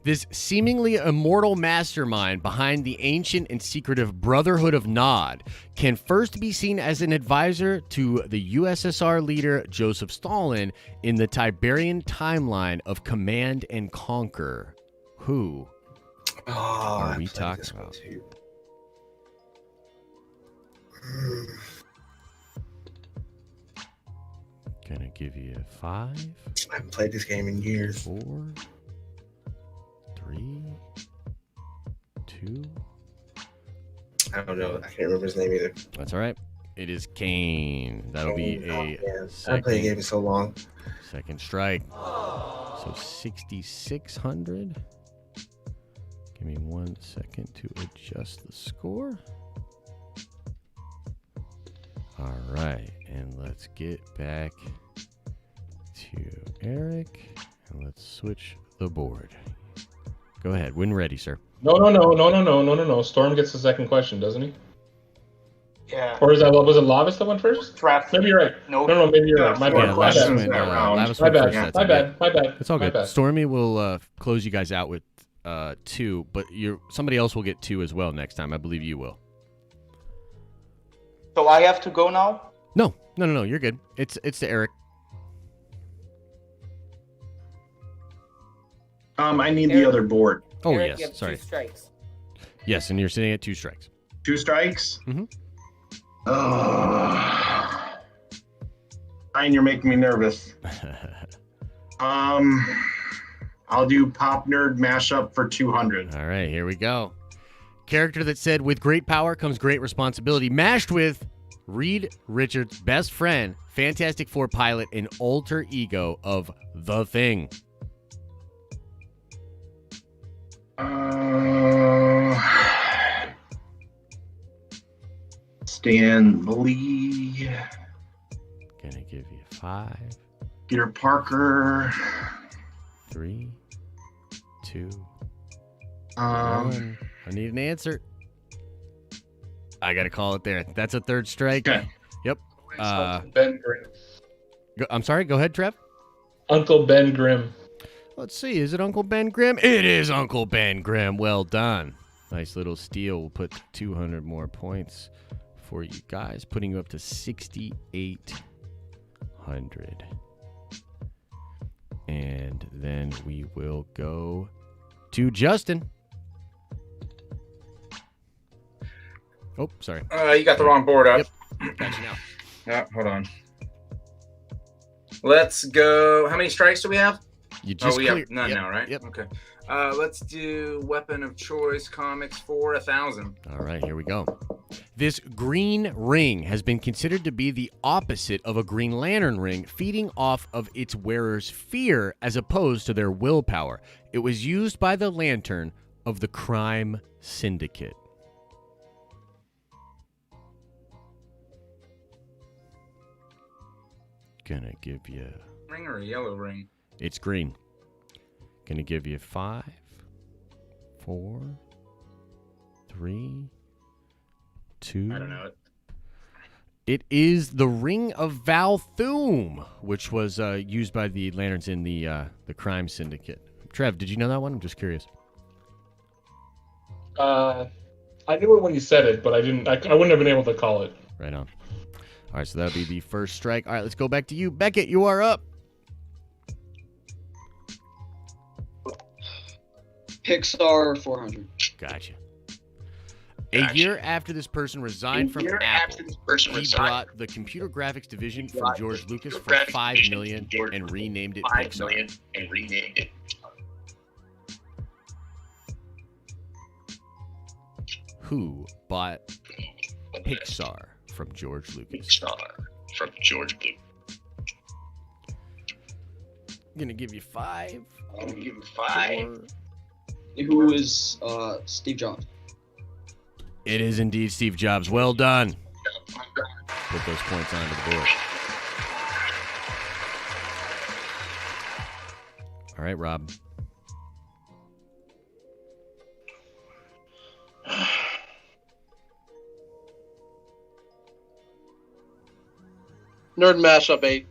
[SPEAKER 2] This seemingly immortal mastermind behind the ancient and secretive Brotherhood of Nod can first be seen as an advisor to the USSR leader Joseph Stalin in the Tiberian timeline of Command and Conquer. Who are we talking about? Gonna give you 5.
[SPEAKER 4] I haven't played this game in years.
[SPEAKER 2] 4, 3, 2.
[SPEAKER 4] I don't know. I can't remember his name either.
[SPEAKER 2] That's all right. It is Kane. That'll be a
[SPEAKER 4] I haven't played the
[SPEAKER 2] second,
[SPEAKER 4] game in so long.
[SPEAKER 2] second strike. So 6,600. Give me 1 second to adjust the score. All right. And let's get back to Eric. And let's switch the board. Go ahead. When ready, sir.
[SPEAKER 3] No. Storm gets the second question, doesn't he?
[SPEAKER 8] Yeah.
[SPEAKER 3] Or was it Lavis that went first?
[SPEAKER 8] Trap.
[SPEAKER 3] Maybe you're right.
[SPEAKER 8] No.
[SPEAKER 3] No, maybe you're right. My
[SPEAKER 2] Yeah,
[SPEAKER 3] bad.
[SPEAKER 2] Lavis
[SPEAKER 3] My
[SPEAKER 2] went,
[SPEAKER 3] bad.
[SPEAKER 2] Lavis
[SPEAKER 3] My
[SPEAKER 2] went
[SPEAKER 3] bad.
[SPEAKER 2] first that
[SPEAKER 3] My
[SPEAKER 2] time.
[SPEAKER 3] bad.
[SPEAKER 2] It's all
[SPEAKER 3] My
[SPEAKER 2] good.
[SPEAKER 3] bad.
[SPEAKER 2] Stormy will close you guys out with 2, but somebody else will get 2 as well next time. I believe you will.
[SPEAKER 8] So I have to go now?
[SPEAKER 2] No. You're good. It's to Eric.
[SPEAKER 7] I need the other board.
[SPEAKER 2] Oh,
[SPEAKER 11] Eric, you
[SPEAKER 2] yes.
[SPEAKER 11] have
[SPEAKER 2] Sorry.
[SPEAKER 11] 2 strikes.
[SPEAKER 2] Yes, and you're sitting at 2 strikes.
[SPEAKER 7] 2 strikes?
[SPEAKER 2] Mm-hmm.
[SPEAKER 7] Fine, you're making me nervous. I'll do Pop Nerd Mashup for 200.
[SPEAKER 2] All right, here we go. Character that said, with great power comes great responsibility, mashed with Reed Richards' best friend, Fantastic Four pilot, and alter ego of The Thing.
[SPEAKER 7] Stan Lee.
[SPEAKER 2] Gonna give you 5,
[SPEAKER 7] Peter Parker.
[SPEAKER 2] 3, 2,
[SPEAKER 7] Um,
[SPEAKER 2] 1. I need an answer. I gotta call it there. That's a 3rd strike.
[SPEAKER 7] Okay.
[SPEAKER 2] Yep.
[SPEAKER 3] Ben Grimm.
[SPEAKER 2] I'm sorry. Go ahead, Trev.
[SPEAKER 3] Uncle Ben Grimm.
[SPEAKER 2] Let's see. Is it Uncle Ben Grimm? It is Uncle Ben Grimm. Well done. Nice little steal. We'll put 200 more points for you guys, putting you up to 6,800. And then we will go to Justin. Oh, sorry.
[SPEAKER 6] You got the wrong board up.
[SPEAKER 2] Yep. Got you now.
[SPEAKER 6] Yeah, hold on. Let's go. How many strikes do we have?
[SPEAKER 2] You just
[SPEAKER 6] we have
[SPEAKER 2] cleared.
[SPEAKER 6] none
[SPEAKER 2] Yep,
[SPEAKER 6] now, right?
[SPEAKER 2] Yep.
[SPEAKER 6] Okay. Let's do weapon of choice comics for 1,000.
[SPEAKER 2] All right, here we go. This green ring has been considered to be the opposite of a Green Lantern ring, feeding off of its wearer's fear as opposed to their willpower. It was used by the Lantern of the crime syndicate. Gonna give you...
[SPEAKER 6] Ring or a yellow ring?
[SPEAKER 2] It's green. Gonna give you 5, 4, 3, 2.
[SPEAKER 6] I don't know it.
[SPEAKER 2] It is the Ring of Valthoom, which was used by the Lanterns in the crime syndicate. Trev, did you know that one? I'm just curious.
[SPEAKER 3] I knew it when you said it, but I didn't. I wouldn't have been able to call it.
[SPEAKER 2] Right on. All right, so that'll be the first strike. All right, let's go back to you. Beckett, you are up.
[SPEAKER 9] Pixar 400.
[SPEAKER 2] Gotcha. A year after this person resigned from Apple, he brought the computer graphics division from George Lucas for $5 million and renamed it Pixar. Who bought Pixar from George Lucas? I'm gonna give you 5.
[SPEAKER 9] I'm gonna give you
[SPEAKER 10] 5.
[SPEAKER 2] 4.
[SPEAKER 9] Who is Steve Jobs?
[SPEAKER 2] It is indeed Steve Jobs. Well done. Put those points onto the board. All right, Rob.
[SPEAKER 5] Nerd Mashup 8.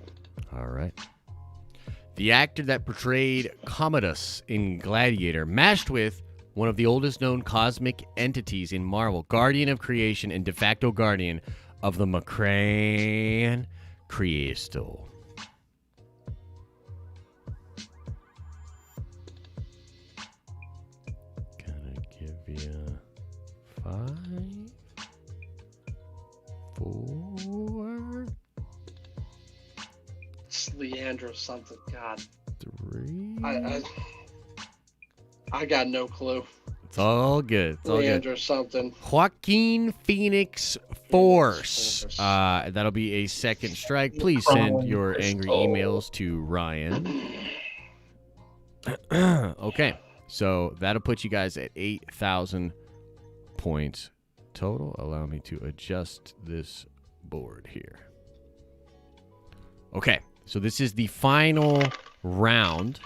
[SPEAKER 2] All right. The actor that portrayed Commodus in Gladiator, matched with one of the oldest known cosmic entities in Marvel, guardian of creation and de facto guardian of the Macran Crystal. Gonna give you 5, 4,
[SPEAKER 5] It's Leandro something. God.
[SPEAKER 2] 3.
[SPEAKER 5] I got no clue.
[SPEAKER 2] It's all good. It's all good.
[SPEAKER 5] Leandro something.
[SPEAKER 2] Joaquin Phoenix Force. That'll be a second strike. Please send your angry emails to Ryan. Okay, so that'll put you guys at 8,000 points total. Allow me to adjust this board here. Okay, so this is the final round.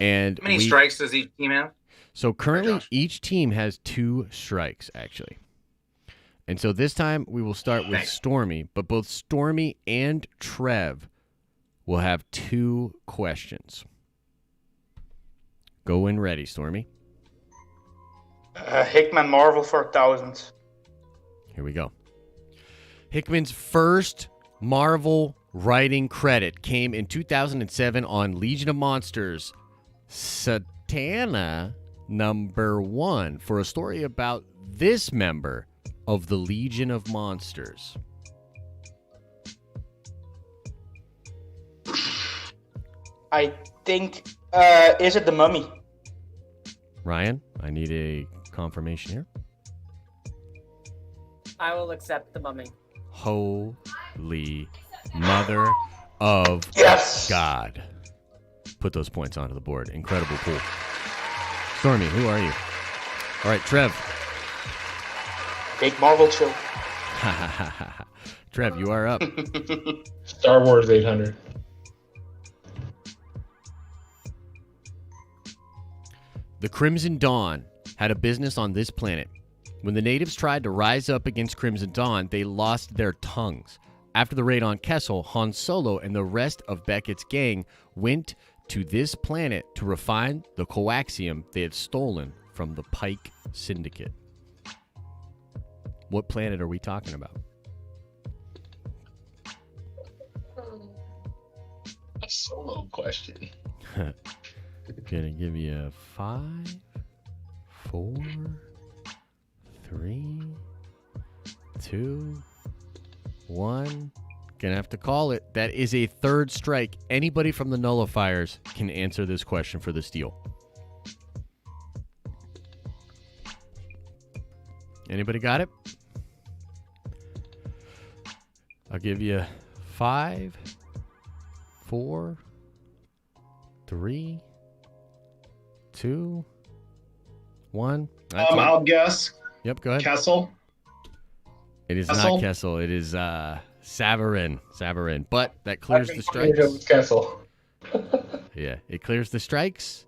[SPEAKER 2] And
[SPEAKER 6] How many strikes does each team have?
[SPEAKER 2] So currently, each team has 2 strikes, actually. And so this time, we will start with Stormy, but both Stormy and Trev will have 2 questions. Go when ready, Stormy.
[SPEAKER 8] Hickman Marvel for 1,000.
[SPEAKER 2] Here we go. Hickman's first Marvel writing credit came in 2007 on Legion of Monsters, Satana #1, for a story about this member of the Legion of Monsters.
[SPEAKER 8] I think, is it the Mummy?
[SPEAKER 2] Ryan, I need a confirmation here.
[SPEAKER 11] I will accept the Mummy.
[SPEAKER 2] Holy mother of God. Put those points onto the board. Incredible pool. Stormy, who are you? All right, Trev.
[SPEAKER 8] Big Marvel chill.
[SPEAKER 2] Trev, you are up.
[SPEAKER 3] Star Wars 800.
[SPEAKER 2] The Crimson Dawn had a business on this planet. When the natives tried to rise up against Crimson Dawn, they lost their tongues. After the raid on Kessel, Han Solo and the rest of Beckett's gang went to this planet to refine the coaxium they had stolen from the Pike Syndicate. What planet are we talking about?
[SPEAKER 3] A solo question.
[SPEAKER 2] Gonna give you a 5, 4, 3, 2, 1. Gonna have to call it. That is a third strike. Anybody from the Nullifiers can answer this question for the steal. Anybody got it? I'll give you 5, 4, 3, 2, 1.
[SPEAKER 7] I'll guess.
[SPEAKER 2] Yep, go ahead.
[SPEAKER 7] Kessel.
[SPEAKER 2] It is
[SPEAKER 7] Kessel?
[SPEAKER 2] not Kessel. It is Savarin. Savarin. But that clears the strikes.
[SPEAKER 3] It was Kessel.
[SPEAKER 2] Yeah, it clears the strikes.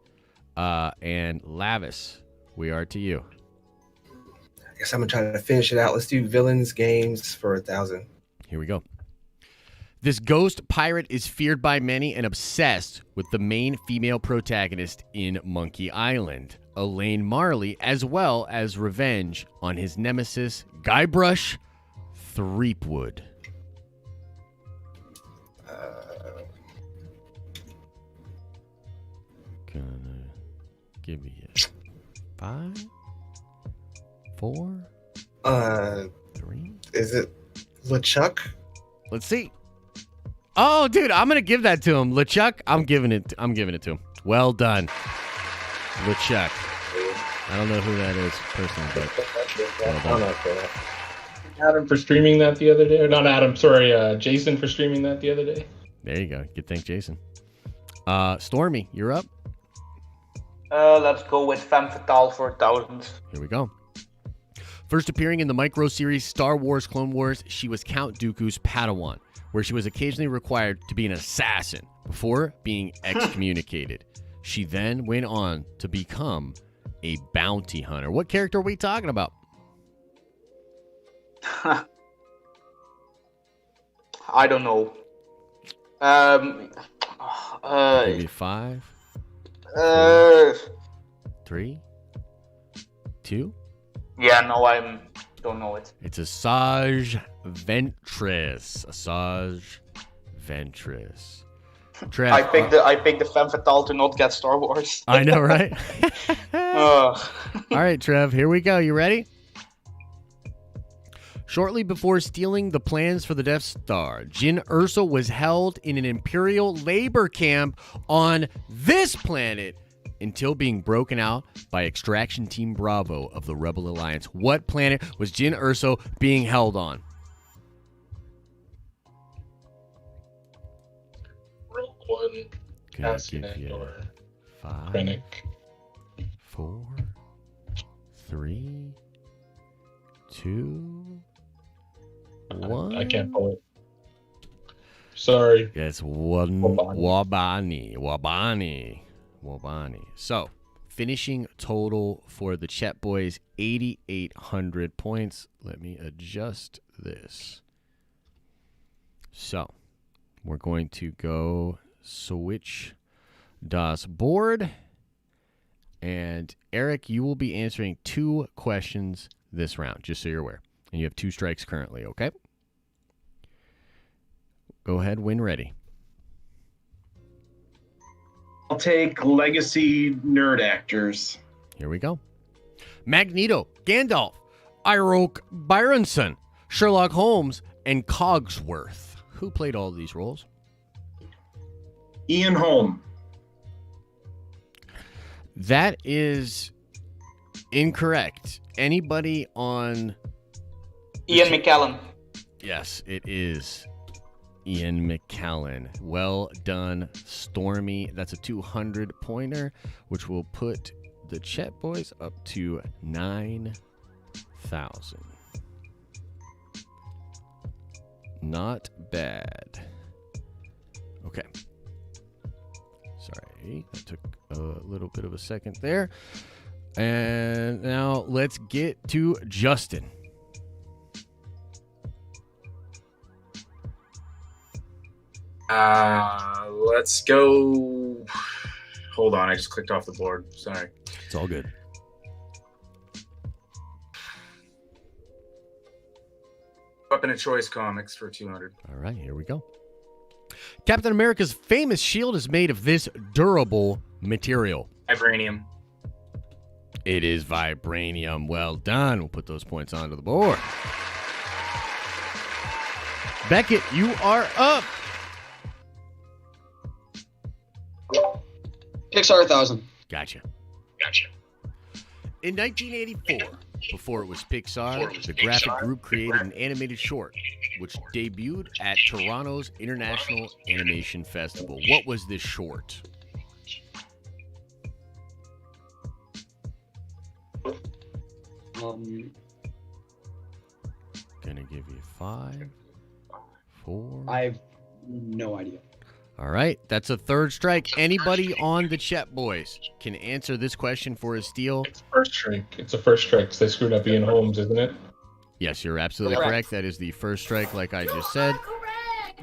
[SPEAKER 2] And Lavis, we are to you.
[SPEAKER 4] I guess I'm gonna try to finish it out. Let's do villains games for 1,000.
[SPEAKER 2] Here we go. This ghost pirate is feared by many and obsessed with the main female protagonist in Monkey Island, Elaine Marley, as well as revenge on his nemesis, Guybrush Threepwood. Gonna give you 5, 4, 3.
[SPEAKER 4] Is it LeChuck?
[SPEAKER 2] Let's see. Oh, dude, I'm gonna give that to him. LeChuck, I'm giving it to him. Well done, LeChuck. I don't know who that is personally, but well done.
[SPEAKER 3] Adam for streaming that the other day. Or not Adam, sorry, Jason for streaming that the other day.
[SPEAKER 2] There you go. You can thank Jason. Stormy, you're up.
[SPEAKER 8] Let's go with Femme Fatale for 1,000.
[SPEAKER 2] Here we go. First appearing in the micro series Star Wars Clone Wars, she was Count Dooku's Padawan, where she was occasionally required to be an assassin before being excommunicated. She then went on to become a bounty hunter. What character are we talking about?
[SPEAKER 8] I don't know.
[SPEAKER 2] Maybe 5, 3, 2.
[SPEAKER 8] Yeah, no, I don't know it.
[SPEAKER 2] It's Asajj Ventress. Asajj Ventress. Trev,
[SPEAKER 8] I picked the Femme Fatale to not get Star Wars.
[SPEAKER 2] I know, right? All right, Trev, here we go. You ready? Shortly before stealing the plans for the Death Star, Jyn Erso was held in an Imperial labor camp on this planet until being broken out by Extraction Team Bravo of the Rebel Alliance. What planet was Jyn Erso being held on?
[SPEAKER 3] Rogue One.
[SPEAKER 2] Gonna give you 5,
[SPEAKER 3] Krennic.
[SPEAKER 2] 4, 3, 2, 1.
[SPEAKER 3] I can't pull it. Sorry.
[SPEAKER 2] It's Wabani. So, finishing total for the Chet Boys, 8,800 points. Let me adjust this. So, we're going to go switch das board. And Eric, you will be answering 2 questions this round, just so you're aware. And you have 2 strikes currently, okay? Go ahead, when ready.
[SPEAKER 7] I'll take legacy nerd actors.
[SPEAKER 2] Here we go. Magneto, Gandalf, Iroke Byronson, Sherlock Holmes, and Cogsworth. Who played all of these roles?
[SPEAKER 7] Ian Holm.
[SPEAKER 2] That is incorrect. Anybody on...
[SPEAKER 8] Ian McKellen.
[SPEAKER 2] Yes, it is Ian McKellen. Well done, Stormy. That's a 200-pointer, which will put the Chet Boys up to 9,000. Not bad. Okay. Sorry, that took a little bit of a second there. And now let's get to Justin.
[SPEAKER 6] Let's go. Hold on, I just clicked off the board. Sorry.
[SPEAKER 2] It's all good.
[SPEAKER 6] Weapon of Choice comics for 200.
[SPEAKER 2] All right, here we go. Captain America's famous shield is made of this durable material.
[SPEAKER 6] Vibranium.
[SPEAKER 2] It is vibranium. Well done. We'll put those points onto the board. Beckett, you are up.
[SPEAKER 9] Pixar 1000.
[SPEAKER 2] Gotcha.
[SPEAKER 10] Gotcha.
[SPEAKER 2] In 1984, before it was Pixar, the graphic group created an animated short, which debuted at Toronto's International Animation Festival. What was this short? Gonna give you 5, 4.
[SPEAKER 9] I have no idea.
[SPEAKER 2] All right, that's a third strike. Anybody on the Chet Boys can answer this question for a steal.
[SPEAKER 3] It's first strike. It's a first strike because they screwed up Ian Holmes, isn't it?
[SPEAKER 2] Yes, you're absolutely correct. That is the first strike, like I just said.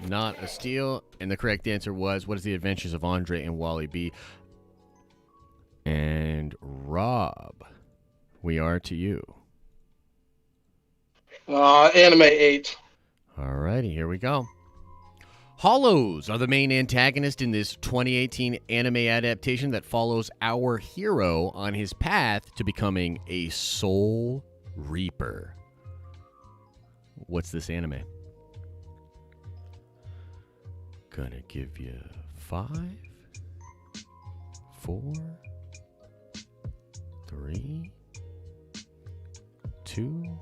[SPEAKER 2] Not a steal. And the correct answer was, what is the adventures of Andre and Wally B? And Rob, we are to you.
[SPEAKER 5] Anime 8.
[SPEAKER 2] All righty, here we go. Hollows are the main antagonist in this 2018 anime adaptation that follows our hero on his path to becoming a Soul Reaper. What's this anime? Gonna give you 5, 4, 3, 2,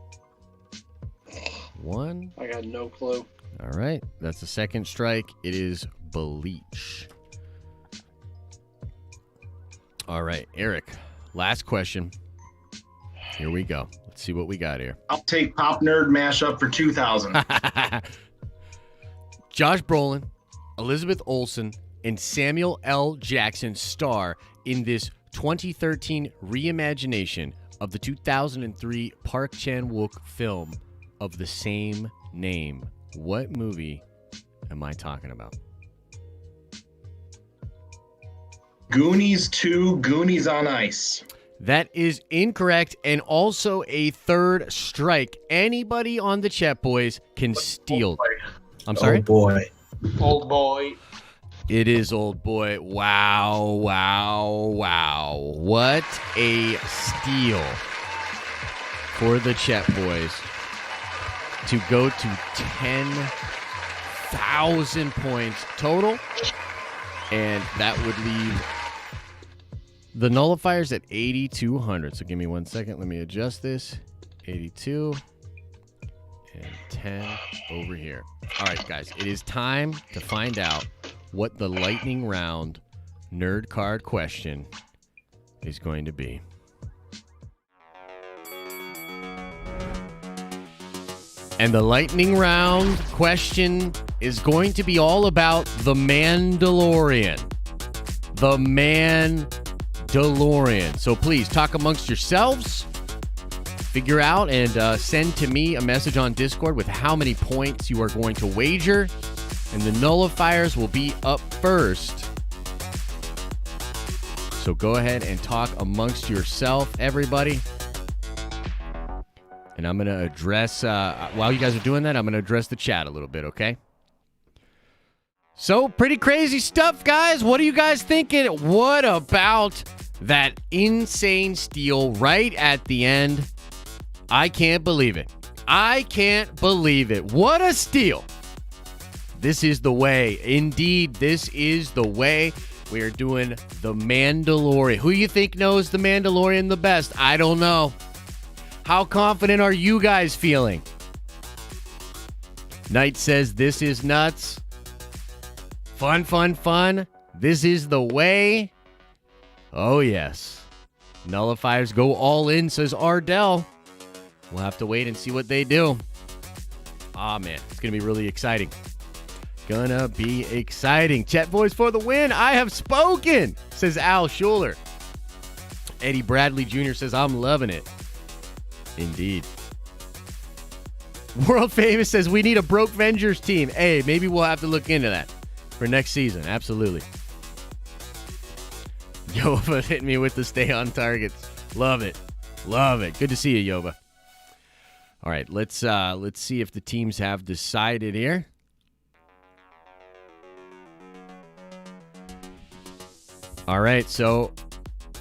[SPEAKER 2] 1.
[SPEAKER 5] I got no clue.
[SPEAKER 2] All right, that's the second strike. It is Bleach. All right, Eric, last question. Here we go. Let's see what we got here.
[SPEAKER 7] I'll take Pop Nerd Mashup for 2000.
[SPEAKER 2] Josh Brolin, Elizabeth Olsen, and Samuel L. Jackson star in this 2013 reimagination of the 2003 Park Chan-wook film of the same name. What movie am I talking about?
[SPEAKER 7] Goonies 2, Goonies on Ice.
[SPEAKER 2] That is incorrect, and also a third strike. Anybody on the Chet Boys can steal. I'm sorry?
[SPEAKER 4] Oh, boy.
[SPEAKER 8] Old boy.
[SPEAKER 2] It is Old Boy. Wow, wow, wow. What a steal for the Chet Boys to go to 10,000 points total. And that would leave the Nullifiers at 8,200. So give me 1 second. Let me adjust this. 82 and 10 over here. All right, guys. It is time to find out what the lightning round nerd card question is going to be. And the lightning round question is going to be all about the Mandalorian. The Mandalorian. So please talk amongst yourselves. Figure out and send to me a message on Discord with how many points you are going to wager. And the Nullifiers will be up first. So go ahead and talk amongst yourself, everybody. And I'm going to address, while you guys are doing that, I'm going to address the chat a little bit, okay? So, pretty crazy stuff, guys. What are you guys thinking? What about that insane steal right at the end? I can't believe it. I can't believe it. What a steal. This is the way. Indeed, this is the way. We are doing the Mandalorian. Who you think knows the Mandalorian the best? I don't know. How confident are you guys feeling? Knight says, this is nuts. Fun, fun, fun. This is the way. Oh, yes. Nullifiers go all in, says Ardell. We'll have to wait and see what they do. Ah, man. It's going to be really exciting. Gonna be exciting. Chet Boys for the win. I have spoken, says Al Schuler. Eddie Bradley Jr. says, I'm loving it. Indeed. World Famous says, we need a Broke Vengers team. Hey, maybe we'll have to look into that for next season. Absolutely. Yoba hit me with the stay on targets. Love it. Love it. Good to see you, Yoba. All right, let's see if the teams have decided here. All right, so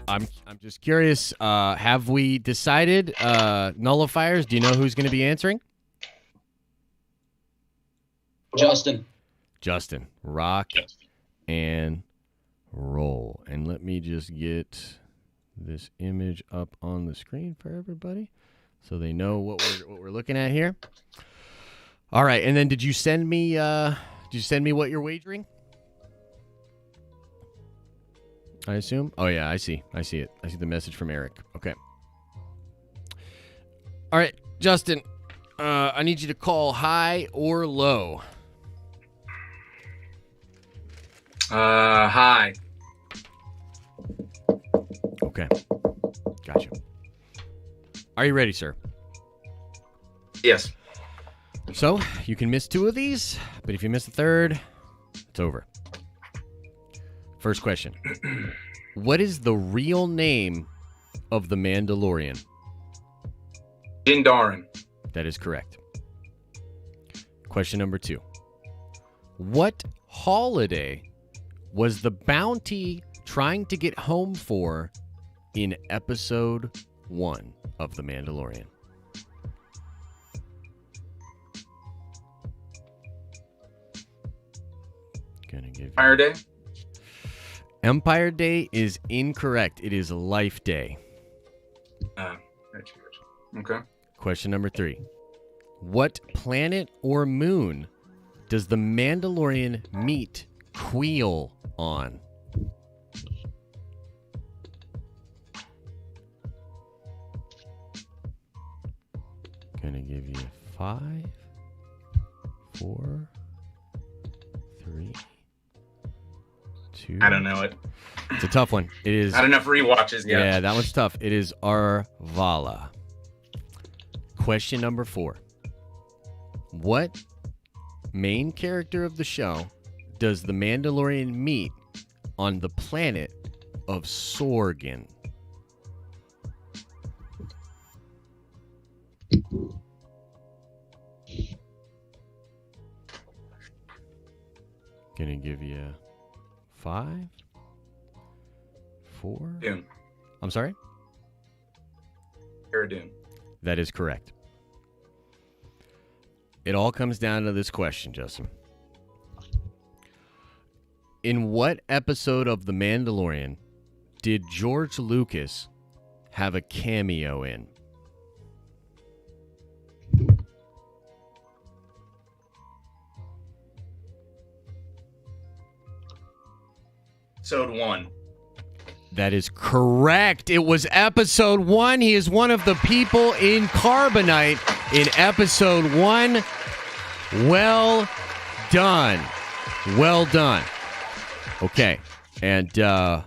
[SPEAKER 2] I'm just curious. Have we decided? Nullifiers, do you know who's going to be answering?
[SPEAKER 9] Justin.
[SPEAKER 2] Justin, rock and roll. And let me just get this image up on the screen for everybody so they know what we're looking at here. All right, and then did you send me what you're wagering? I assume? Oh yeah, I see it. I see the message from Eric. Okay. All right, Justin, I need you to call high or low.
[SPEAKER 6] High.
[SPEAKER 2] Okay. Gotcha. Are you ready, sir?
[SPEAKER 6] Yes.
[SPEAKER 2] So, you can miss 2 of these, but if you miss the third, it's over. First question. What is the real name of the Mandalorian?
[SPEAKER 6] Din Djarin.
[SPEAKER 2] That is correct. Question number 2. What holiday was the bounty trying to get home for in episode 1 of The Mandalorian? Gonna give you...
[SPEAKER 6] Empire Day?
[SPEAKER 2] Empire Day is incorrect. It is Life Day.
[SPEAKER 6] Okay.
[SPEAKER 2] Question number 3. What planet or moon does the Mandalorian meet Queel on? Gonna give you 5, 4, 3, 2.
[SPEAKER 6] I don't know it.
[SPEAKER 2] It's a tough one. It is.
[SPEAKER 6] Not enough rewatches yet.
[SPEAKER 2] Yeah, that one's tough. It is Arvala. Question number 4. What main character of the show does the Mandalorian meet on the planet of Sorgan? Gonna give you 5, 4.
[SPEAKER 6] Dune.
[SPEAKER 2] I'm sorry?
[SPEAKER 6] Cara Dune.
[SPEAKER 2] That is correct. It all comes down to this question, Justin. In what episode of The Mandalorian did George Lucas have a cameo in?
[SPEAKER 6] Episode 1.
[SPEAKER 2] That is correct. It was episode 1. He is one of the people in Carbonite in episode 1. Well done. Well done. Okay. And, all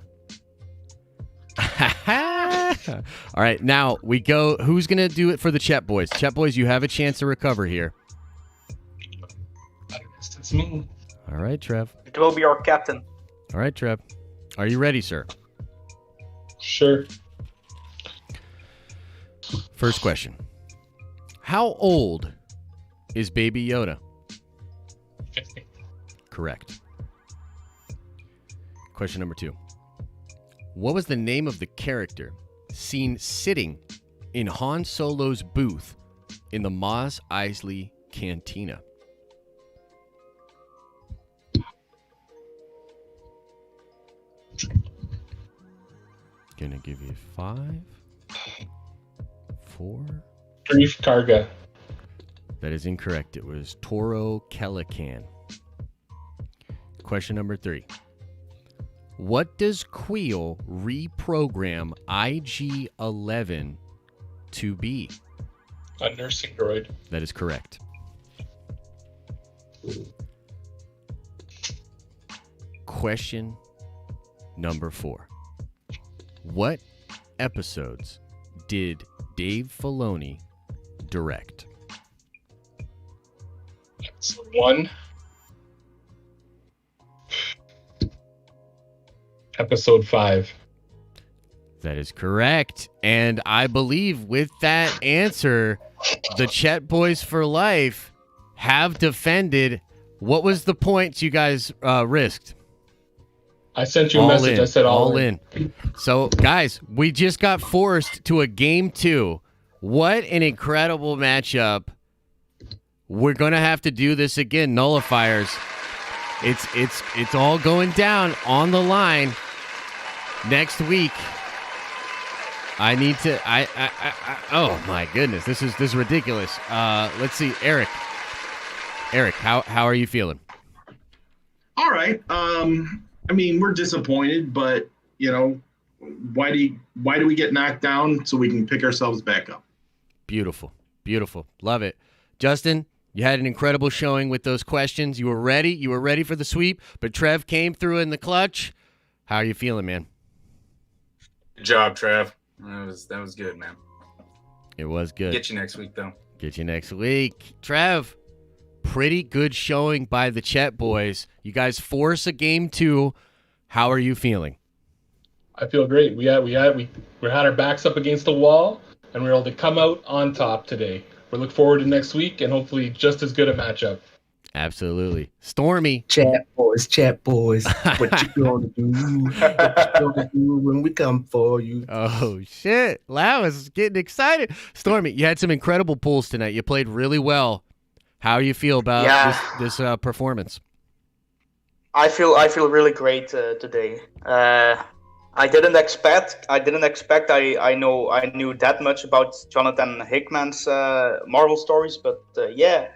[SPEAKER 2] right, now we go. Who's going to do it for the Chet Boys? Chet Boys, you have a chance to recover here.
[SPEAKER 3] It's me.
[SPEAKER 2] All right, Trev.
[SPEAKER 11] It will be our captain.
[SPEAKER 2] All right, Trev. Are you ready, sir?
[SPEAKER 3] Sure.
[SPEAKER 2] First question. How old is Baby Yoda?
[SPEAKER 3] 50.
[SPEAKER 2] Correct. Question number 2. What was the name of the character seen sitting in Han Solo's booth in the Mos Eisley Cantina? Gonna give you 5, 4.
[SPEAKER 3] Grief Karga.
[SPEAKER 2] That is incorrect. It was Toro Calican. Question number 3. What does Queel reprogram IG-11 to be?
[SPEAKER 3] A nursing droid.
[SPEAKER 2] That is correct. Question number 4. What episodes did Dave Filoni direct?
[SPEAKER 3] Episode 1. Episode 5.
[SPEAKER 2] That is correct. And I believe with that answer, the Chet Boys for life have defended. What was the points you guys risked?
[SPEAKER 3] I sent you a message. I said all in.
[SPEAKER 2] So, guys, we just got forced to a game 2. What an incredible matchup. we're gonna have to do this again. Nullifiers. It's all going down on the line next week. I need to. Oh my goodness, this is ridiculous. Let's see, Eric. Eric, how are you feeling?
[SPEAKER 7] All right. I mean, we're disappointed, but you know, why do we get knocked down so we can pick ourselves back up?
[SPEAKER 2] Beautiful, beautiful, love it, Justin. You had an incredible showing with those questions. You were ready. You were ready for the sweep, but Trev came through in the clutch. How are you feeling, man?
[SPEAKER 6] Good job, Trev. That was good, man.
[SPEAKER 2] It was good.
[SPEAKER 6] Get you next week, though.
[SPEAKER 2] Get you next week. Trev, pretty good showing by the Chet Boys. You guys force a game 2. How are you feeling?
[SPEAKER 3] I feel great. We had our backs up against the wall, and we were able to come out on top today. We look forward to next week and hopefully just as good a matchup.
[SPEAKER 2] Absolutely. Stormy.
[SPEAKER 4] Chat boys. What you gonna do? What you gonna do when we come for you?
[SPEAKER 2] Oh, shit. Lau is getting excited. Stormy, you had some incredible pulls tonight. You played really well. How do you feel about this performance?
[SPEAKER 8] I feel really great today. I didn't expect I knew that much about Jonathan Hickman's Marvel stories, but yeah.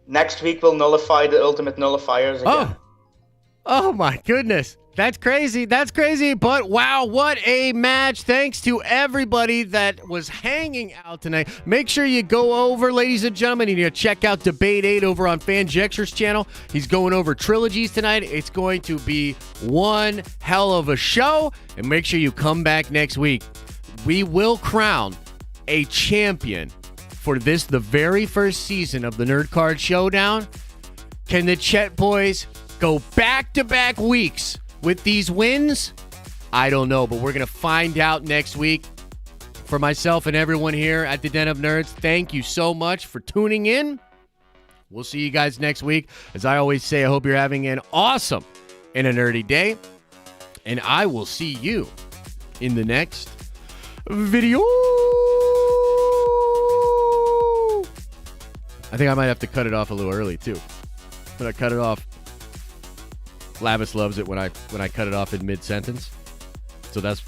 [SPEAKER 8] Next week we'll nullify the ultimate nullifiers again.
[SPEAKER 2] Oh my goodness. That's crazy. That's crazy. But wow, what a match. Thanks to everybody that was hanging out tonight. Make sure you go over, ladies and gentlemen, and you check out Debate 8 over on Fanjexer's channel. He's going over trilogies tonight. It's going to be one hell of a show. And make sure you come back next week. We will crown a champion for the very first season of the Nerd Card Showdown. Can the Chet Boys go back-to-back weeks with these wins? I don't know, but we're going to find out next week. For myself and everyone here at the Den of Nerds, thank you so much for tuning in. We'll see you guys next week. As I always say, I hope you're having an awesome and a nerdy day. And I will see you in the next video. I think I might have to cut it off a little early, too. But I cut it off. Lavis loves it when I cut it off in mid-sentence. So that's